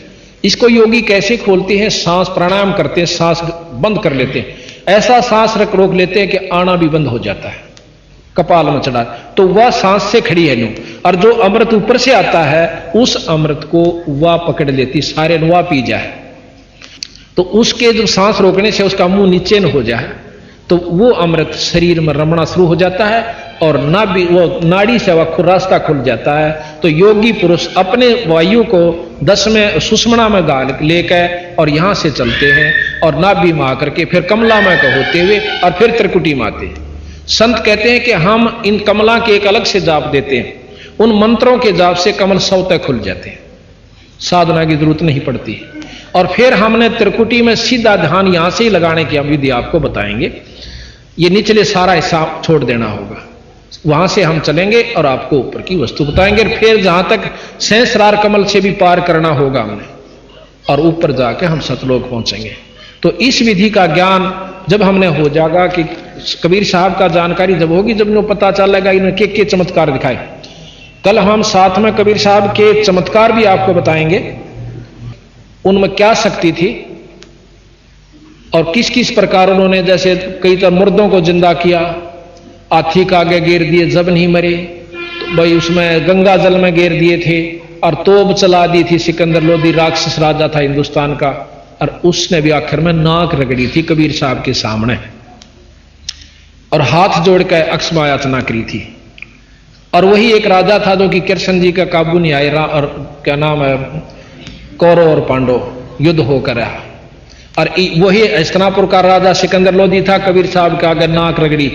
इसको योगी कैसे खोलते हैं, सांस प्राणायाम करते हैं, सांस बंद कर लेते हैं, ऐसा सांस रोक लेते हैं कि आना भी बंद हो जाता है, कपाल में चढ़ा, तो वह सांस से खड़ी है नू, और जो अमृत ऊपर से आता है उस अमृत को वह पकड़ लेती, सारे वह पी जाए। तो उसके जो सांस रोकने से उसका मुंह नीचे न हो जाए, तो वो अमृत शरीर में रमना शुरू हो जाता है, और नाभि वो नाड़ी से वह रास्ता खुल जाता है। तो योगी पुरुष अपने वायु को 10वें सुषमणा में गाल लेकर और यहां से चलते हैं, और नाभि में आकर के फिर कमला में का होते हुए और फिर त्रिकुटी में आते हैं। संत कहते हैं कि हम इन कमला के एक अलग से जाप देते हैं, उन मंत्रों के जाप से कमल स्वतः खुल जाते हैं, साधना की जरूरत नहीं पड़ती। और फिर हमने त्रिकुटी में सीधा ध्यान यहां से ही लगाने की विधि आपको बताएंगे। ये निचले सारा हिस्सा छोड़ देना होगा, वहां से हम चलेंगे और आपको ऊपर की वस्तु बताएंगे। फिर जहां तक सहस्रार कमल से भी पार करना होगा हमने, और ऊपर जाके हम सतलोक पहुंचेंगे। तो इस विधि का ज्ञान जब हमने हो जाएगा कि कबीर साहब का जानकारी जब होगी, जब इन्हें पता चलेगा इन्होंने के चमत्कार दिखाए। कल हम साथ में कबीर साहब के चमत्कार भी आपको बताएंगे, उनमें क्या शक्ति थी और किस किस प्रकार उन्होंने, जैसे कई तरह मुर्दों को जिंदा किया, हाथी का आगे गिर दिए जब नहीं मरे, तो भाई उसमें गंगा जल में गिर दिए थे, और तोप चला दी थी सिकंदर लोधी, राक्षस राजा था हिंदुस्तान का, और उसने भी आखिर में नाक रगड़ी थी कबीर साहब के सामने, और हाथ जोड़कर अक्षमा याचना करी थी। और वही एक राजा था जो कि कृष्ण जी का काबू नहीं आया, और क्या नाम है, कौरव और पांडव युद्ध होकर रहा, और वही हस्तिनापुर का राजा सिकंदर लोधी था, कबीर साहब का अगर नाक रगड़ी,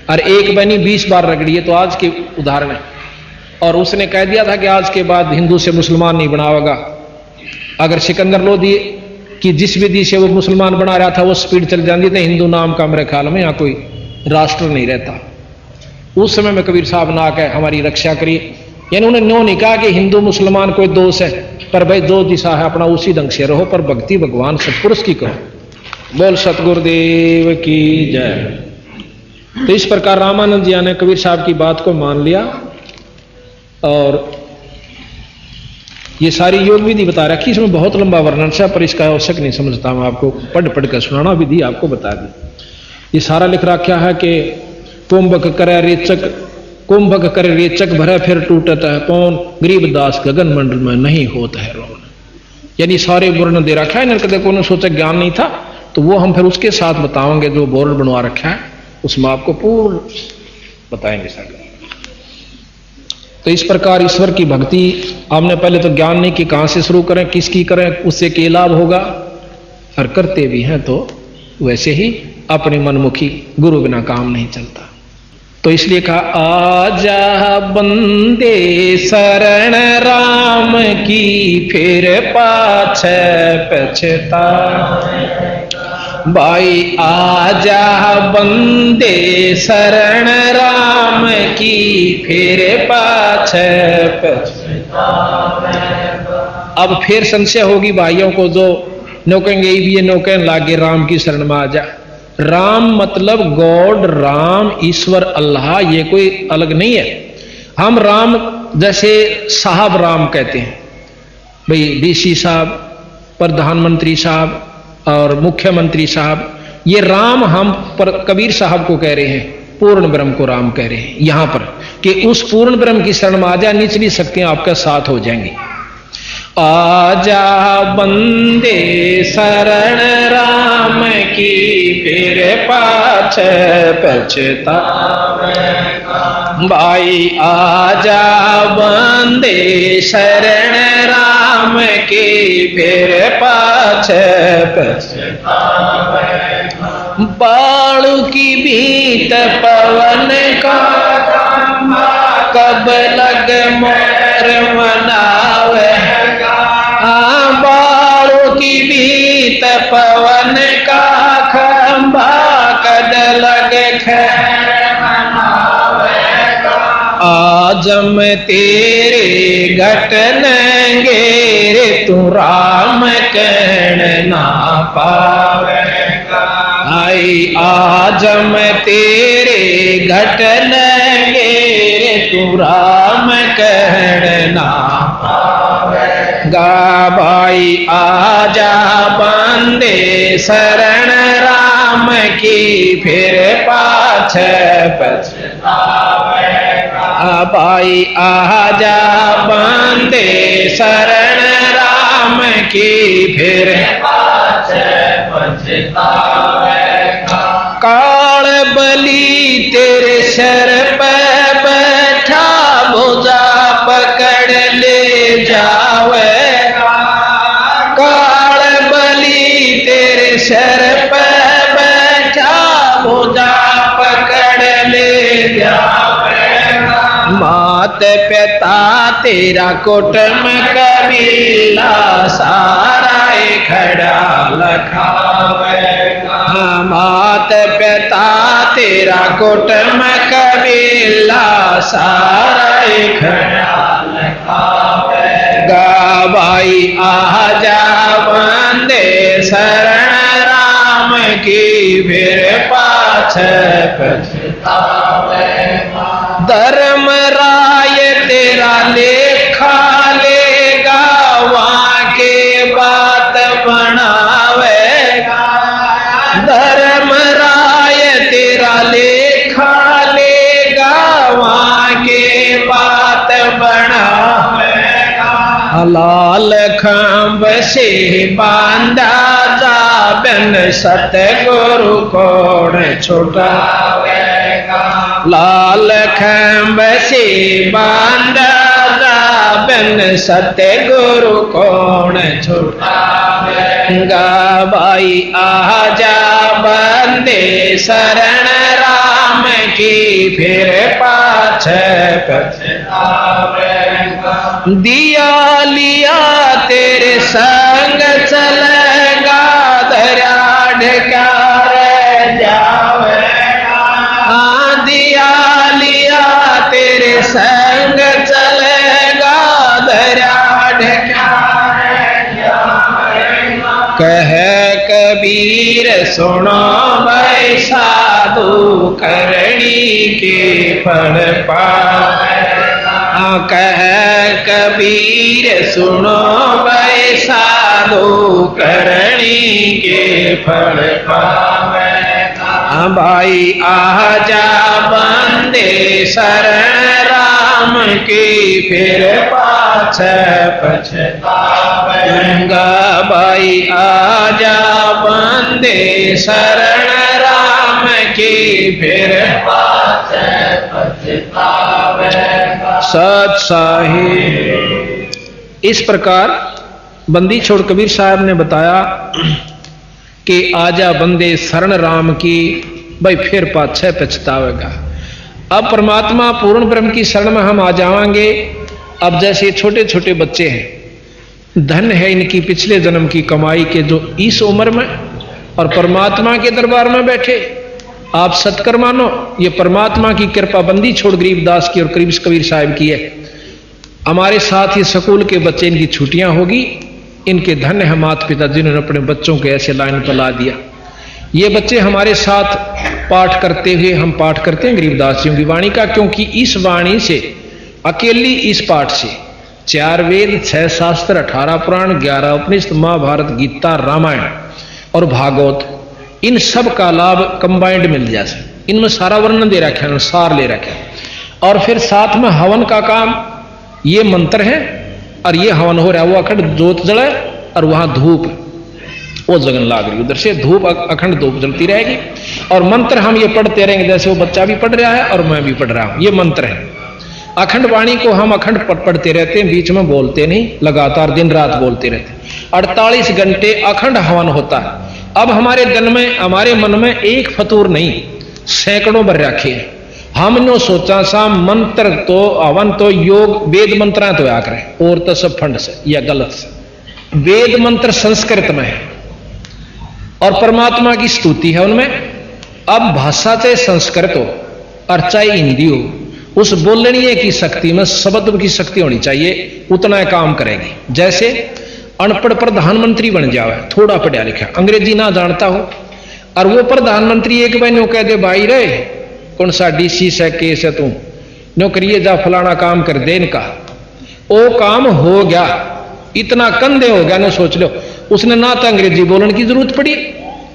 और एक बनी 20 बार रगड़ी है। तो आज के उदाहरण है, और उसने कह दिया था कि आज के बाद हिंदू से मुसलमान नहीं बनावेगा। अगर सिकंदर लोधी की जिस विधि से वो मुसलमान बना रहा था वो स्पीड चल जाती थी, हिंदू नाम का मेरे ख्याल में यहाँ कोई राष्ट्र नहीं रहता। उस समय में कबीर साहब ना कहे हमारी रक्षा करिए, यानी उन्होंने नो नहीं कहा कि हिंदू मुसलमान कोई दोष है, पर भाई जो दिशा है अपना उसी ढंग से रहो, पर भक्ति भगवान सतपुरुष की करो। बोल सतगुरुदेव की जय। तो इस प्रकार रामानंद जी ने कबीर साहब की बात को मान लिया, और ये सारी योग विधि बता रखी। इसमें बहुत लंबा वर्णन है, पर इसका आवश्यक नहीं समझता, मैं आपको पढ़ पढ़ कर सुनाना, विधि आपको बता दी। ये सारा लिख रखा है कि कुंभक करे रेचक, कुंभक करे रेचक भरे फिर टूटत है पौन, गरीबदास गगन मंडल में नहीं होता है रोन। यानी सारे वर्णन दे रखा है, इन्हें कदे को सोचा ज्ञान नहीं था, तो वो हम फिर उसके साथ बताओगे जो बोर्ड बनवा रखा है, उसमें आपको पूर्ण बताएंगे सारे। तो इस प्रकार ईश्वर की भक्ति हमने पहले तो ज्ञान नहीं कि कहां से शुरू करें, किसकी करें, उससे क्या लाभ होगा, और करते भी हैं तो वैसे ही अपने मनमुखी, गुरु बिना काम नहीं चलता। तो इसलिए कहा आजा बंदे शरण राम की, फिर पाछे पछता। भाई आजा बंदे शरण राम की, फिर पाछे पछता। अब फिर संशय होगी भाइयों को, जो नौकेंगे ये नौकन लागे राम की शरण में आ जा। राम मतलब गॉड, राम ईश्वर अल्लाह, ये कोई अलग नहीं है। हम राम जैसे साहब राम कहते हैं, भाई डीसी साहब, प्रधानमंत्री साहब और मुख्यमंत्री साहब, ये राम हम पर कबीर साहब को कह रहे हैं, पूर्ण ब्रह्म को राम कह रहे हैं यहां पर, कि उस पूर्ण ब्रह्म की शरण में आ जा, निचली शक्तियां आपका साथ हो जाएंगी। आजा बंदे शरण राम की, फिर पाछे पछतावे। भाई आजा बंदे शरण राम की, फिर पाछे पछतावे। बालू की बीत पवन का, कब लग मोर मनावे। बालों की बीत पवन का, खंबा कद लगे खैर मनावेगा। आज मैं तेरे घटनेंगे, तू राम कहन ना पावेगा। आई आज मैं तेरे घटनेंगे, तू राम कहन ना पावेगा। भाई आजा बंदे शरण राम की, फिर पाछे पछतावेगा। भाई आजा बंदे शरण राम की, फिर पाछे पछतावेगा। काल बली तेरे सर पे बैठा, भुजा पकड़ ले जावेगा। काल बली तेरे सर पे बैठा, भुजा पकड़ ले जावेगा। मात पिता तेरा कुटुंब कबीला, सारा खड़ा लखावेगा। मात पिता तेरा कुटुंब कबीला, सारा खड़ा लखावेगा। भाई आजा बंदे शरण राम की, फिर पाछे पछतावेगा। धर्म राय तेरा लेखा लेगा, वहां के बात बनावेगा। धर्म राय तेरा लेखा लेगा, वहां के बात बनावेगा। लाल खंभ से बांधा जाबन, सतगुरु कोण छुटावेगा। लाल खंभ से बांधा जाबन, सतगुरु कोण छुटावेगा। भाई आजा बंदे शरण राम की, फिर पाछे पछतावेगा। दिया लिया तेरे संग चलेगा, दरिया ढकार जावेगा। दिया लिया तेरे संग चलेगा, दरिया ढकार जावेगा। कह कबीर सुनो भाई साधु, करनी के फल पावेगा। कह कबीर सुनो भाई साधु, करनी के फल पावेगा। भाई आजा बंदे शरण राम की, फिर पाछे पछतावेगा। भाई आजा बंदे शरण राम की, फिर पाछे पछतावेगा। सत साहिब। इस प्रकार बंदी छोड़ कबीर साहब ने बताया कि आजा बंदे शरण राम की, भाई फिर पाछे पछतावेगा। अब परमात्मा पूर्ण ब्रह्म की शरण में हम आ जाएंगे। अब जैसे छोटे छोटे बच्चे हैं, धन है इनकी पिछले जन्म की कमाई के जो इस उम्र में और परमात्मा के दरबार में बैठे। आप सत्कर मानो, ये परमात्मा की कृपा बंदी छोड़ गरीबदास की और कबीर साहिब की है। हमारे साथ ही स्कूल के बच्चे, इनकी छुट्टियां होगी, इनके धन्य है माता पिता जिन्होंने अपने बच्चों को ऐसे लाइन पर ला दिया। ये बच्चे हमारे साथ पाठ करते हुए, हम पाठ करते हैं गरीबदास जी की वाणी का, क्योंकि इस वाणी से अकेली इस पाठ से 4 वेद 6 शास्त्र 18 पुराण 11 उपनिषद महाभारत गीता रामायण और भागवत, इन सब का लाभ कंबाइंड मिल जाए। इनमें सारा वर्णन दे रखा है, सार ले रखा है। और फिर साथ में हवन का काम, ये मंत्र है और ये हवन हो रहा है। वो अखंड जोत जले और वहां धूप वो जगन लाग रही, उधर से धूप अखंड धूप जलती रहेगी। और मंत्र हम ये पढ़ते रहेंगे, जैसे वो बच्चा भी पढ़ रहा है और मैं भी पढ़ रहा हूं। ये मंत्र है। अखंड वाणी को हम अखंड पढ़ते रहते हैं, बीच में बोलते नहीं, लगातार दिन रात बोलते रहते हैं। 48 घंटे अखंड हवन होता है। अब हमारे दिल में, हमारे मन में एक फतूर नहीं, सैकड़ों भर रखे हैं। हमने सोचा सा मंत्र तो हवन तो योग वेद मंत्र तो आ करें और तो सब फंड से या गलत से। वेद मंत्र संस्कृत में है और परमात्मा की स्तुति है उनमें। अब भाषा चाहे संस्कृत हो और चाहे हिंदी हो, उस बोलने की शक्ति में शब्द की शक्ति होनी चाहिए, उतना काम करेगी। जैसे अनपढ़ प्रधानमंत्री बन जावे, थोड़ा पढ़ा लिखा, अंग्रेजी ना जानता हो, और वो प्रधानमंत्री एक बार नो कह दे भाई रे कौन सा डीसी से केस है, तू नौकरी जा फलाना काम कर दे इनका, वो काम हो गया, इतना कंधे हो गया। ना सोच लो, उसने ना तो अंग्रेजी बोलने की जरूरत पड़ी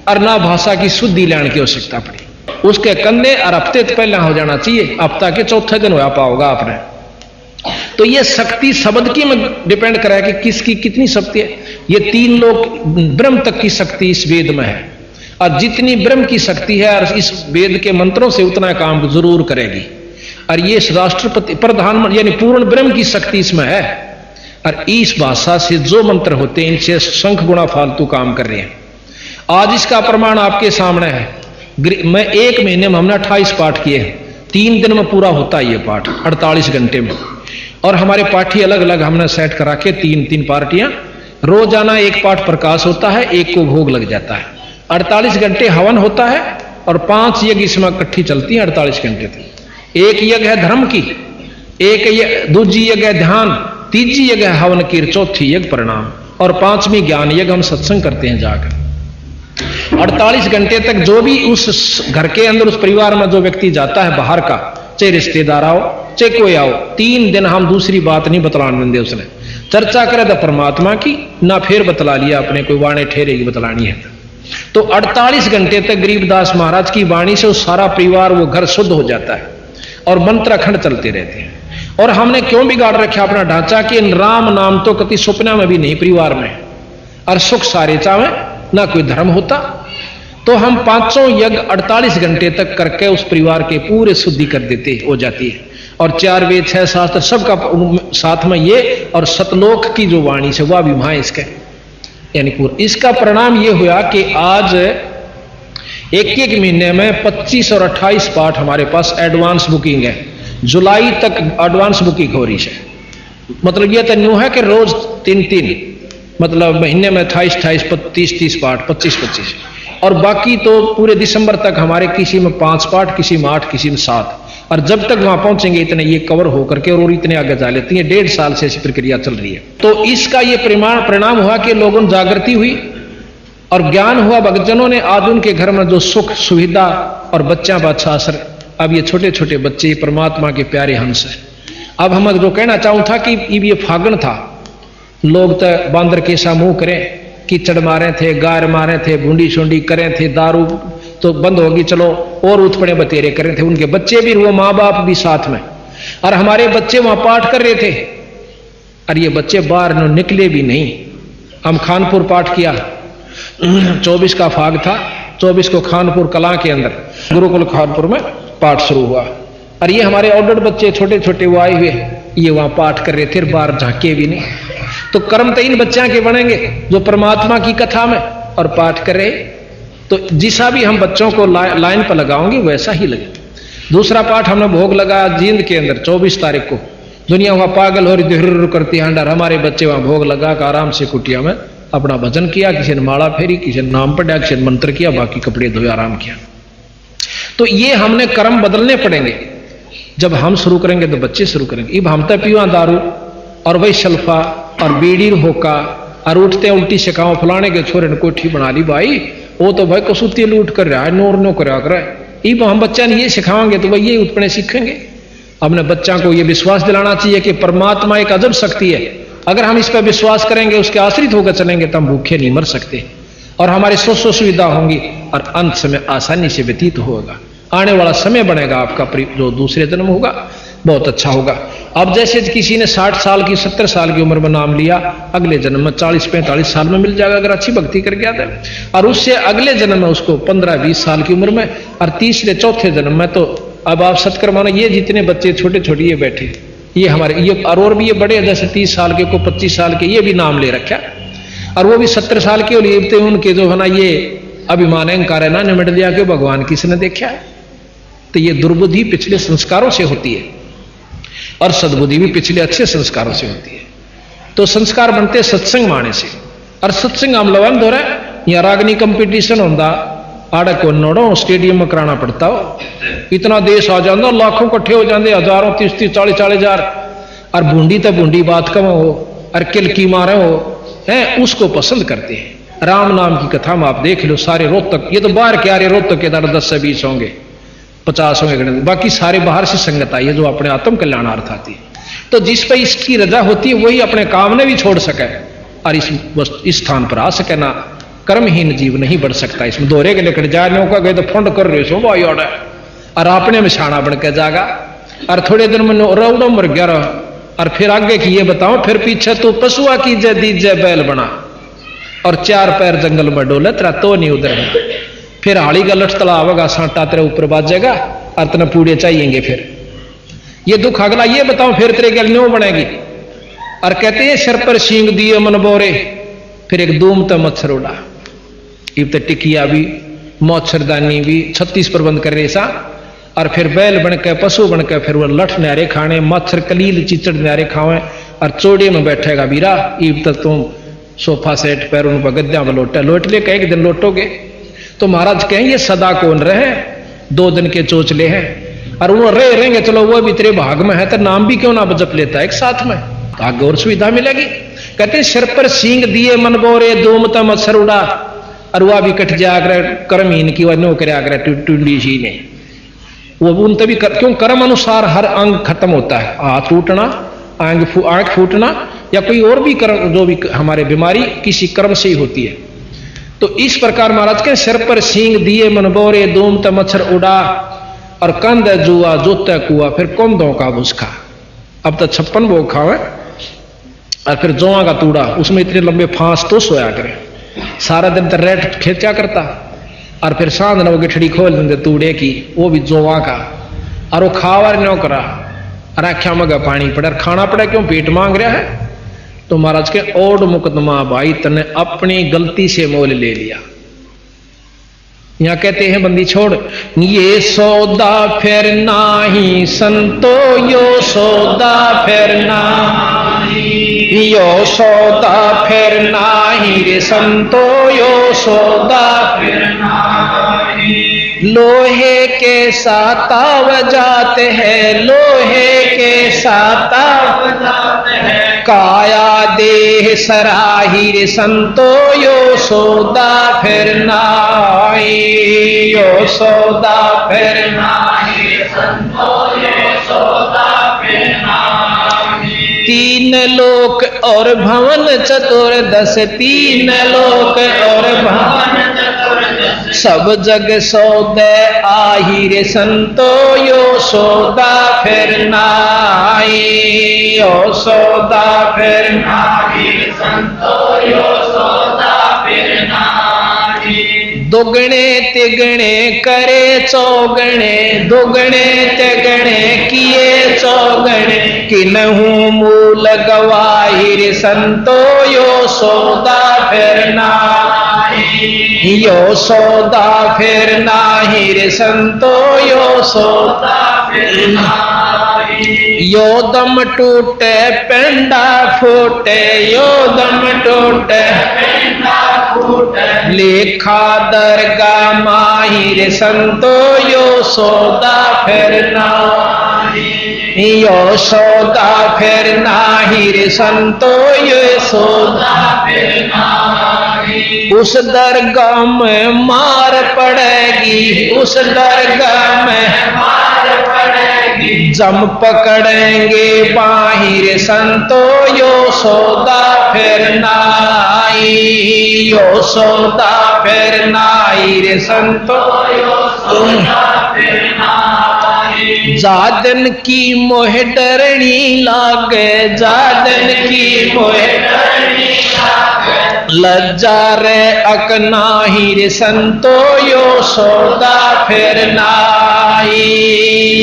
और ना भाषा की शुद्धि लेने की आवश्यकता पड़ी। उसके कंधे और हफ्ते पहले हो जाना चाहिए, हफ्ता के चौथे दिन हो पाओगा आपने। तो ये शक्ति शब्द की में डिपेंड करा है कि किसकी कितनी शक्ति है। ये 3 लोग ब्रह्म तक की शक्ति इस वेद में है, और जितनी ब्रह्म की शक्ति है और इस वेद के मंत्रों से उतना काम जरूर करेगी। और ये राष्ट्रपति प्रधानमंत्री यानी पूर्ण ब्रह्म की शक्ति इसमें है। और इस भाषा से जो मंत्र होते हैं इनसे शंख गुणा फालतू काम कर रहे हैं। आज इसका प्रमाण आपके सामने है। मैं 1 महीने में हमने 28 पाठ किए हैं, 3 दिन में पूरा होता है ये पाठ 48 घंटे में। और हमारे पाठी अलग अलग हमने सेट करा के 3-3 पार्टियां, रोजाना 1 पाठ प्रकाश होता है, 1 को भोग लग जाता है। 48 घंटे हवन होता है और 5 यज्ञ इसमें इकट्ठी चलती है 48 घंटे तक। 1 यज्ञ है धर्म की, 1 दूजी यज्ञ है ध्यान, तीजी यज्ञ है हवन की, चौथी यज्ञ प्रणाम, और 5वीं ज्ञान यज्ञ हम सत्संग करते हैं जाकर। 48 घंटे तक जो भी उस घर के अंदर उस परिवार में जो व्यक्ति जाता है बाहर का, चाहे रिश्तेदार आओ चाहे कोई आओ, 3 दिन हम दूसरी बात नहीं बतलाने देंगे। उसने चर्चा करे तो परमात्मा की, ना फिर बतला लिया अपने कोई वाणी ठहरेगी बतलानी है। तो 48 घंटे तक गरीबदास महाराज की वाणी से वो सारा परिवार वो घर शुद्ध हो जाता है और मंत्र अखंड चलते रहते हैं। और हमने क्यों बिगाड़ रखा अपना ढांचा कि राम नाम तो कति सपना में भी नहीं परिवार में, और सुख सारे चावे ना कोई धर्म होता। तो हम 5 यज्ञ 48 घंटे तक करके उस परिवार के पूरे शुद्धि कर देते हो जाती है। और 4 वेद 6 शास्त्र सबका साथ में ये, और सतलोक की जो वाणी से वह भी वहां इसके यानी पूरा। इसका परिणाम ये हुआ कि आज 1-1 महीने में 25 और 28 पाठ हमारे पास एडवांस बुकिंग है। जुलाई तक एडवांस बुकिंग हो रही है। मतलब ये तो न्यू है कि रोज 3-3, मतलब महीने में 28-28 30-30 पाठ 25-25, और बाकी तो पूरे दिसंबर तक हमारे किसी में 5 पाठ, किसी में 8, किसी में 7। और जब तक वहां पहुंचेंगे इतने ये कवर होकर के और इतने आगे जा लेती है। 1.5 साल से ऐसी प्रक्रिया चल रही है। तो इसका ये परिणाम हुआ कि लोगों में जागृति हुई और ज्ञान हुआ भक्तजनों ने। आज उनके घर में जो सुख सुविधा और बच्चा का अच्छा असर, अब ये छोटे छोटे बच्चे परमात्मा के प्यारे हंस है। अब हम जो कहना चाहूं था कि ये फागण था, लोग तो बांदर के सा मुंह करें, कीचड़ मारे थे, गार मारे थे, भूंडी छुंडी करें थे, दारू तो बंद होगी, चलो और उत्पड़े बतेरे कर रहे थे। उनके बच्चे भी, वो माँ बाप भी साथ में, और हमारे बच्चे वहां पाठ कर रहे थे। और ये बच्चे बाहर निकले भी नहीं। हम खानपुर पाठ किया, 24 का फाग था, 24 को खानपुर कला के अंदर गुरुकुल खानपुर में पाठ शुरू हुआ। और ये हमारे ऑर्डर बच्चे छोटे छोटे वो आए हुए, ये वहां पाठ कर रहे थे, बाहर झांके भी नहीं। तो कर्म तो इन बच्चों के बनेंगे जो परमात्मा की कथा में और पाठ कर रहे। तो जिसा भी हम बच्चों को लाइन पर लगाओगे वैसा ही लगे। दूसरा पाठ हमने भोग लगाया जींद के अंदर 24 तारीख को। दुनिया वहां पागल हो रही धुर करती है, हमारे बच्चे वहां भोग लगा कर आराम से कुटिया में अपना भजन किया, किसी ने माला फेरी, किसी ने नाम पढ़ा, किसी ने मंत्र किया, बाकी कपड़े धोए आराम किया। तो ये हमने कर्म बदलने पड़ेंगे। जब हम शुरू करेंगे तो बच्चे शुरू करेंगे। अब हम तो पीवा दारू और वही सल्फा और बीड़ी होका और उठते उल्टी सिखाओ फलाने के छोरे ने कोठी बना ली भाई, वो तो भाई कसुती लूट कर रहा है, नोर नो कर रहा है। अब हम बच्चा ने ये सिखाएंगे तो वही ये उत्पन्न सीखेंगे। अपने बच्चा को ये विश्वास दिलाना चाहिए कि परमात्मा एक अजब शक्ति है, अगर हम इस पर विश्वास करेंगे, उसके आश्रित होकर चलेंगे तो हम भूखे नहीं मर सकते और हमारी सुख सुविधा होंगी और अंत समय आसानी से व्यतीत होगा। आने वाला समय बनेगा आपका जो दूसरे जन्म होगा बहुत अच्छा होगा। अब जैसे किसी ने 60 साल की 70 साल की उम्र में नाम लिया, अगले जन्म में 40-45 साल में मिल जाएगा अगर अच्छी भक्ति कर गया था। और उससे अगले जन्म में उसको 15-20 साल की उम्र में, और तीसरे चौथे जन्म में तो अब आप सत्कर मानो ये जितने बच्चे छोटे छोटे ये बैठे, ये हमारे ये और भी ये बड़े जैसे 30 साल के को 25 साल के ये भी नाम ले रखा, और वो भी 70 साल के लिए उनके जो है ना ये अभिमान अहंकार है ना निमट लिया कि भगवान किसने देखा है। तो ये दुर्बुद्धि पिछले संस्कारों से होती है और सद्बुद्धि भी पिछले अच्छे संस्कारों से होती है। तो संस्कार बनते सत्संग माने से, और सत्संग हम लोग हो रहा है या रागनी कंपटीशन होता आड़े को नोड़ो स्टेडियम में कराना पड़ता हो, इतना देश आ जाता, लाखों इकट्ठे हो जाते, हजारों 30-30 40-40 हजार, और बूंदी तो बूंदी बात कम हो और किलकी मारे हो है, उसको पसंद करते हैं। राम नाम की कथा में आप देख लो, सारे रोहतक, ये तो बाहर के आ रहे रोहतक के 10 से 20 होंगे 50 होंगे, बाकी सारे बाहर से संगत आई है जो अपने आत्म कल्याणार्थ आती है। तो जिस पर इसकी रजा होती है वही अपने काम ने भी छोड़ सके और इस स्थान पर आ सके ना। कर्महीन जीव नहीं बढ़ सकता, इसमें दोहरे के लेकर जाने का गए तो फंड कर रहे सो भाई और अपने में छाना बन के जागा, और थोड़े दिन में रौड़ो मर गया रहा, और फिर आगे की ये बताओ, फिर पीछे तू पशुआ की जय दीजय बैल बना और 4 पैर जंगल में डोले तेरा तो नहीं उधर, फिर हाड़ी का लठ तला आवेगा, सांटा तेरे ऊपर बाजेगा और तेने पूड़े चाहिएंगे। फिर ये दुख अगला ये बताओ फिर तेरे गल न्यों बनेगी। और कहते हैं सिर पर सींग दिए मन बोरे, फिर एक धूम तो मच्छर उड़ा, इब तो टिकिया भी मच्छरदानी भी 36 प्रबंध कर रहे सा, और फिर बैल बन के पशु बन के फिर वो लठ न्यारे खाने, मच्छर कलील चिचड़ न्यारे खावे, और चोड़े में बैठेगा बीरा, इब तक तुम सोफा सेट पैरों पर गद्दा में लोट ले, एक दिन लोटोगे। तो महाराज कहें ये सदा कौन रहे, 2 दिन के चोचले हैं, और वो रहेंगे, चलो वो भी तेरे भाग में है तो नाम भी क्यों ना जप लेता है एक साथ में, तो आगे और सुविधा मिलेगी। कहते सिर पर सींग दिए मन बोरे, धूम त मच्छर उड़ा, और वह भी कट जाकर कर्महीन की वह नौकरी आकर टूंडी सी ने वो उन तभी क्यों कर्म अनुसार हर अंग खत्म होता है, हाथ टूटना, आंख फूटना या कोई और भी कर्म, जो भी हमारे बीमारी किसी कर्म से ही होती है। तो इस प्रकार महाराज के सिर पर सींग दिए मन बोरे, धूम त मच्छर उड़ा, और कंध जुआ जोते कुआ, फिर कौंधों का भुसखा। अब तो 56 भोग खावे, और फिर जोआ का तूड़ा, उसमें इतने लंबे फांस तो सोया करे, सारा दिन तो रेट खेचा करता, और फिर सांझ न वो गिठड़ी खोल देंगे तूड़े की, वो भी जोआ का, और वो खावर न्यों करा, और आख्या मगा पानी पड़ा, खाना पड़ा क्यों, पेट मांग रहा है। तो महाराज के ओड मुकदमा भाई तने अपनी गलती से मोल ले लिया। यहां कहते हैं बंदी छोड़, ये सौदा फिर नाही संतो, यो सौदा फिर नाही, यो सौदा फिर नाही रे संतो, यो सौदा फिर नाही। लोहे के साता वजाते हैं, लोहे के साता वजाते हैं, काया देह सराही रे संतो, यो सौदा फिर नाही, यो सौदा फिर नाही रे संतो, यो सौदा फिर नाही। 3 लोक और भवन चतुर्दश, 3 लोक और भवन चतुर्दश, सब जग सौदे आही रे संतो, यो सौदा फिर नाही, यो सौदा फिर नाही रे संतो, यो सौदा फिर नाही। दुगने तिगने करे चौगने, दुगने तिगने किए चौगने, किन्हू मूल गवाही रे संतो, यो सौदा फिर नाही, यो सौदा फिर नाही रे संतो यो सौदा फिर नाही। यो दम टूटे पेंडा फूटे यो दम टूटे पेंडा फूटे लेखा दरगा माही रे संतो यो सौदा फिर नाही। यो सौदा फिर नाही रे संतो यो सौदा फिर नाही। उस दरगाह में मार पड़ेगी उस दरगाह में मार पड़ेगी जम पकड़ेंगे बाहिर संतो यो सौदा फिर नाई। यो सौदा फिर नाई रे संतो यो सौदा फिर नाई। जादन की मोह डरनी लागे जादन की मोह डरनी लागे लज्जा रे अकनाही रे संतो यो सौदा फिर नाई।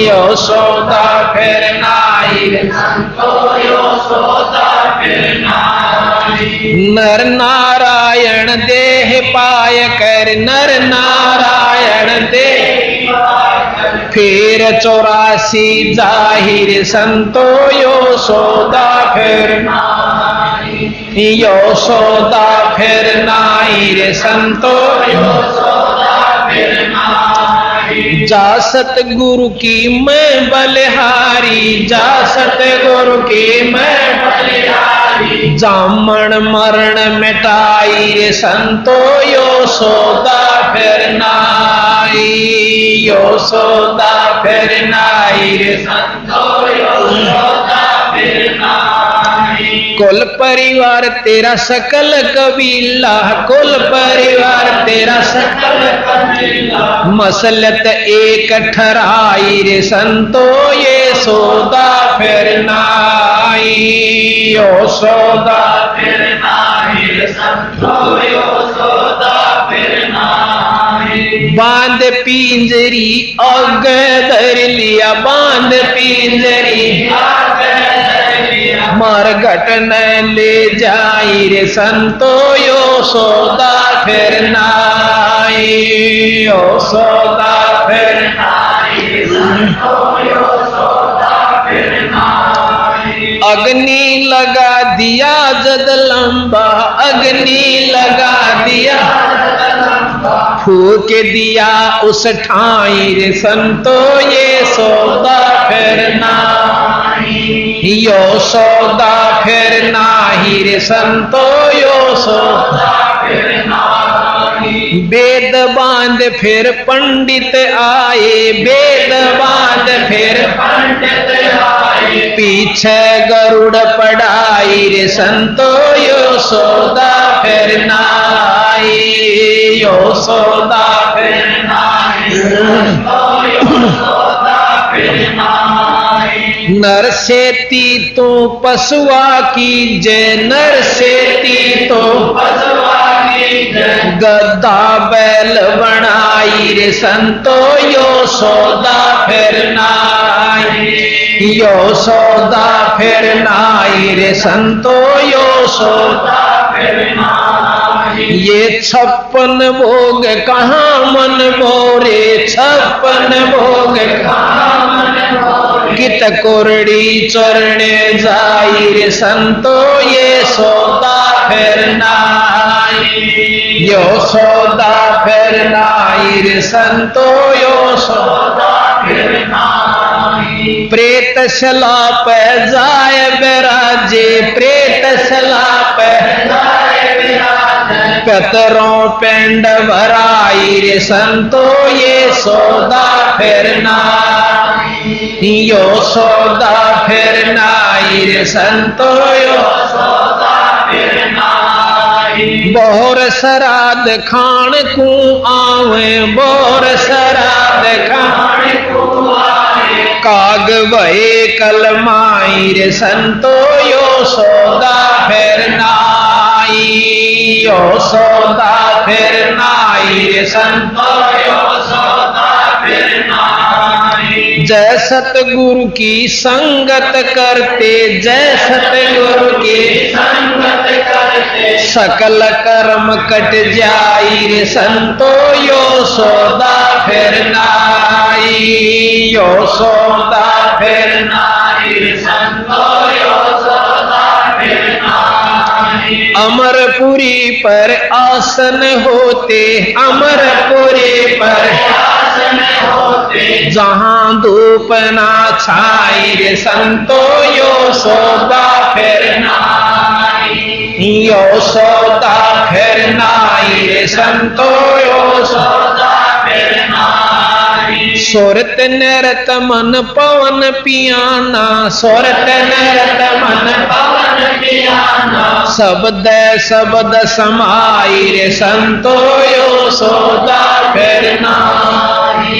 यो सौदा फिर नाई रे संतो यो सौदा फिर नाई। नर नारायण देह पाय कर नर नारायण देह फिर 84 जाहिर संतो यो सौदा फिर नाई। यो सौदा फिर नाई रे संतो यो सौदा फिर नाई। जा सतगुरु की मैं बलिहारी जा सतगुरु की मैं बलिहारी जामन मरण मिटाई रे संतो यो सौदा फिर नाई। यो सौदा फिर नाई रे संतो यो सौदा फिर नाई। कुल परिवार तेरा सकल कबीला कुल परिवार तेरा सकल कबीला मसलत एक ठहराई रे संतो ये सौदा फिर नाई। यो सौदा फिर नाई रे संतो यो सौदा फिर नाई। बांध पिंजरी अग धर लिया बांध पिंजरी मर घटन ले जाई रे संतो यो सौदा फिर नाई। यो सौदा फिर नाई रे संतो यो सौदा फिर नाई। अग्नि लगा दिया जद लंबा अग्नि लगा दिया फूक दिया उस ठाई रे संतो ये सौदा फिर नाई। यो सौदा फिर नाही रे संतो यो सौदा फिर नाई। वेद बांध फिर पंडित आए वेद बांध फिर पंडित आए पीछे गरुड़ पढ़ाई रे संतो यो सौदा फिर नाई। यो सौदा फिर नाई यो सौदा फिर नाई। नर सेती तो पशुआ की जय नर सेती तो पशुआ की जय गद्दा बैल बनाई रे संतो यो सौदा फिर नाई। यो सौदा फिर नाई रे संतो यो सौदा फिर नाई। ये 56 भोग कहाँ मन मोरे 56 भोग कहाँ मन मोरे कित कोरड़ी चरणे जाई रे संतो ये सौदा फिर नाई। यो सौदा फिर नाई रे संतो यो सौदा फिर नाई। प्रेत शला पे जाय बिराजे प्रेत शला पे जाय बिराजे पतरों पेंड भराई रे संतो ये सौदा फिर नाई। यो सौदा फिर नाई रे संतो यो सौदा फिर नाई। बोर श्राद्ध खान को आवे बोर श्राद्ध खान को आवे काग भये कलमाई रे संतो यो सौदा फिर नाई। यो सौदा फिर नाई रे संतो यो सौदा फिर नाई। जय सतगुरु की संगत करते, जय सतगुरु की संगत करते, सकल कर्म कट जाई रे संतो, यो सौदा फिर नाई, यो सौदा फिर नाई रे संतो, यो सौदा फिर नाई। अमरपुरी पर आसन होते, अमरपुरी पर आसन होते, जहां धूप ना छाई रे संतो, यो सौदा फिर नाई, यो सौदा फिर नाई रे संतो, यो सौदा फिर नाई। सोरत नरत मन पवन पियाना, सोरत नरत मन पवन पियाना, शब्द शब्द समाई रे संतो, यो सौदा फिर नाई,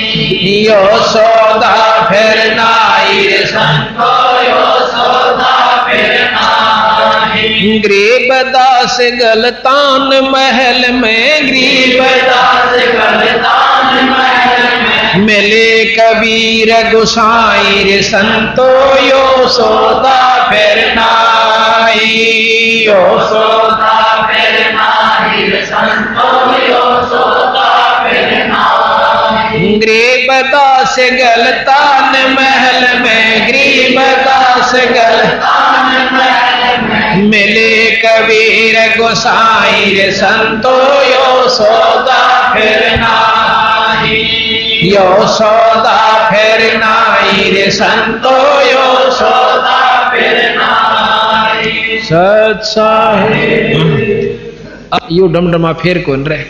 यो सौदा फिर नाई रे संतो, यो सौदा फिर नाई। गरीबदास गलतान महल में, गरीबदास गलतान महल में, मिले कबीर गुसाई रे संतो, यो सौदा फिर नाई, यो सौदा फिर नाई रे संतो, यो सौदा फिर नाई। गरीबदास गलतान महल में, गरीबदास गलतान महल में, मिले कबीर गोसाई रे संतो, यो सौदा फिर नाई, यो सौदा फिर नाई रे संतो, यो सौदा फिर नाई। सत्साहिब यो डमडमा फेर कौन रहे,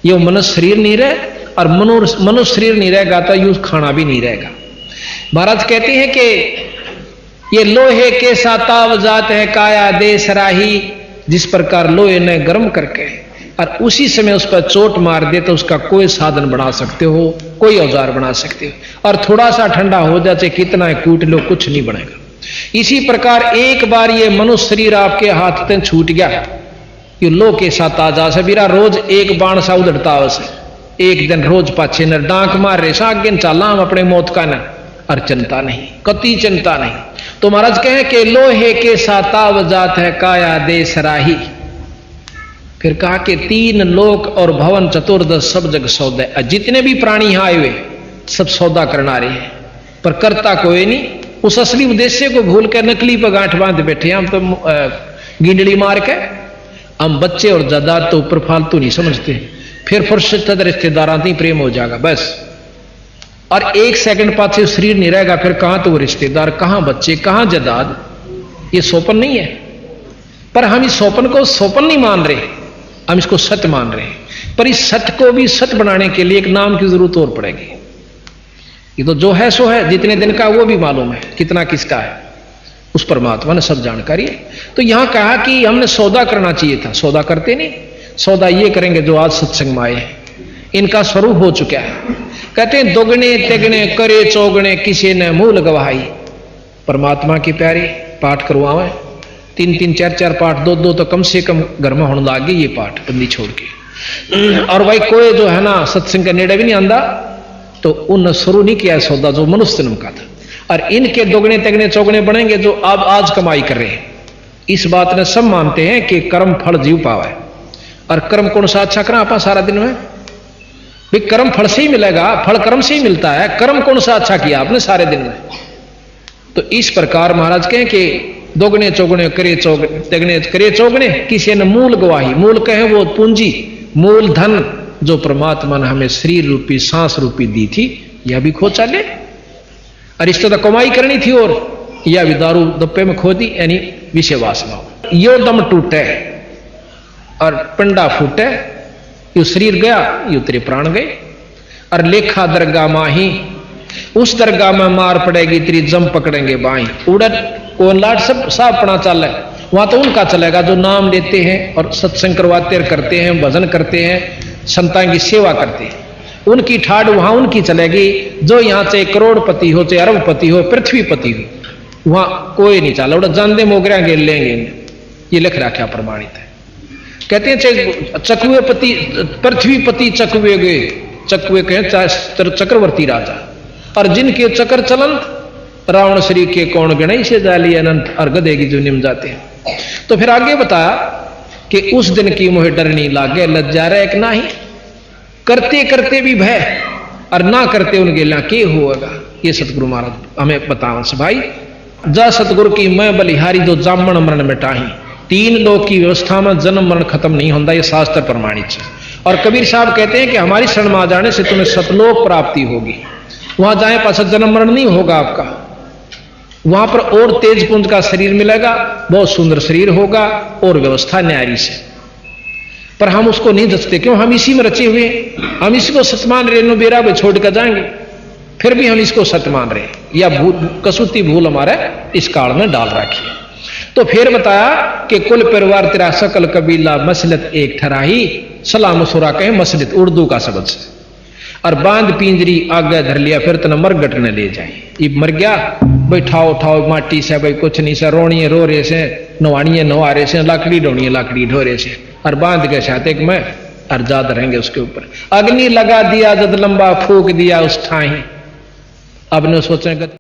यो मनुष्य शरीर नहीं रहे, और मनुष्य शरीर नहीं रहेगा तो यूं खाना भी नहीं रहेगा। महाराज कहते हैं कि ये लोहे के साताव जात है काया देश राही, जिस प्रकार लोहे ने गर्म करके और उसी समय उस पर चोट मार दे तो उसका कोई साधन बना सकते हो, कोई औजार बना सकते हो, और थोड़ा सा ठंडा हो जाए चाहे कितना कूट लो कुछ नहीं बनेगा। इसी प्रकार एक बार ये मनुष्य शरीर आपके हाथ से छूट गया, ये लो के साथ आ जा सबीरा, रोज एक बाण सा उधड़ता उसे, एक दिन रोज पाछे न डांक मार रे सागिन चाला हम अपने मौत का न, और चिंता नहीं, कति चिंता नहीं। तो महाराज कहे कि लोहे के साताव जात है काया देश राही। फिर कहा कि तीन लोक और भवन चतुर्दश सब जग सौदा, जितने भी प्राणी यहां आए हुए सब सौदा करना रहे हैं, पर करता कोई नहीं। उस असली उद्देश्य को भूल कर नकली पर गांठ बांध बैठे, हम तो गिंडली मार के हम बच्चे और जायदाद तो ऊपर फालतू नहीं समझते, फिर फुर्सत रिश्तेदार आती प्रेम हो जाएगा बस, और एक सेकंड पाछे शरीर नहीं रहेगा, फिर कहां तो वो रिश्तेदार, कहां बच्चे, कहां जायदाद। ये सोपन नहीं है, पर हम इस सोपन को सोपन नहीं मान रहे, हम इसको सत्य मान रहे हैं। पर इस सत्य को भी सत्य बनाने के लिए एक नाम की जरूरत और पड़ेगी। ये तो जो है सो है, जितने दिन का वो भी मालूम है, कितना किसका है उस परमात्मा ने सब जानकारी है। तो यहां कहा कि हमने सौदा करना चाहिए था, सौदा करते नहीं। सौदा ये करेंगे जो आज सत्संग में आए हैं, इनका स्वरूप हो चुका है। कहते हैं दोगने तेगने करे चौगने किसी ने मूल गवाही। परमात्मा की प्यारी पाठ करवावे, 3-3 4-4 पाठ, 2-2 तो कम से कम घर में होने लगे ये पाठ बंदी छोड़ के। और भाई कोई जो है ना सत्संग के नेड़े भी नहीं आंदा, तो उन शुरू नहीं किया सौदा जो मनुष्य जन्म का था। और इनके दोगने तेगने चौगने बनेंगे जो अब आज कमाई कर रहे हैं। इस बात ने सब मानते हैं कि कर्म फल जीव पावा है, और कर्म कौन सा अच्छा करा आपा सारा दिन में, भाई कर्म फल से ही मिलेगा, फल कर्म से ही मिलता है, कर्म कौन सा अच्छा किया आपने सारे दिन में। तो इस प्रकार महाराज कहें कि दोगने चौगने करे चौगने तेगने करे चौगने किसी ने मूल गवाही। मूल कहे वो पूंजी, मूल धन जो परमात्मा ने हमें शरीर रूपी सांस रूपी दी थी, यह भी खो चले। और इस तो कमाई करनी थी, और यह भी दारू दप्पे में खो दी, यानी विषय वासना। यो दम टूटे और पिंडा फूटे, यो शरीर गया, यो तेरे प्राण गए। और लेखा दरगाह माही, उस दरगाह में मार पड़ेगी तेरी जम पकड़ेंगे बाई। उड़द कोन लाट सब साफ पड़ा चल है, वहां तो उनका चलेगा जो नाम लेते हैं और सत्संग करवाते करते हैं, भजन करते हैं, संतान की सेवा करते हैं। उनकी ठाड़ वहां उनकी चलेगी। जो यहां से करोड़पति हो, चाहे अरबपति हो, पृथ्वीपति हो, वहां कोई नहीं चला। उड़ा जानदे मोगरा गेल लेंगे, ये लिख रखा प्रमाणित है। कहते हैं चाहे चकवे पति, पृथ्वीपति चकवे गए, चकवे कहें चक्रवर्ती राजा, और जिनके चक्कर चलन रावण श्री के कौन गणेश से जाली अनंत और गधे की जो निम जाते हैं। तो फिर आगे बता कि उस दिन की मुझे डर नहीं लागे, लज्जा रहे एक ना ही करते करते भी भय और ना करते उनके ला के होगा। ये सतगुरु महाराज हमें बताओ से भाई, जा सतगुरु की मैं बलिहारी जो जामन मरण मिटाही, तीन लोक की व्यवस्था में जन्म मरण खत्म नहीं होता, ये शास्त्र प्रमाणित है। और कबीर साहब कहते हैं कि हमारी शरण में आ जाने से तुम्हें सतलोक प्राप्ति होगी, वहां जाए पास जन्म मरण नहीं होगा आपका, वहां पर और तेज पुंज का शरीर मिलेगा, बहुत सुंदर शरीर होगा और व्यवस्था न्यारी से। पर हम उसको नहीं जचते, क्यों? हम इसी में रचे हुए, हम इसी को सत मान रहे, बेरा पे छोड़ कर जाएंगे, फिर भी हम इसको सत मान रहे, या कसूती भूल हमारे इस काल में डाल रखी है। तो फिर बताया कि कुल परिवार तेरा सकल कबीला मसलत एक ठराही, सलाह मशुरा कहे मसलत उर्दू का शब्द से, और बांध पिंजरी आगे धर लिया, फिर तना मरगट न ले जाए। ये मर गया, बैठाओ उठाओ माटी से, भाई कुछ नहीं से, रोणिए रो रहे से, नवाणिए नवा रहे से, लाकड़ी डोणिए लाकड़ी ढो रहे से, और बांध के साथ एक में और जाद रहेंगे उसके ऊपर। अग्नि लगा दिया जद लंबा फूक दिया उस ठाही, अब न सोचेंगे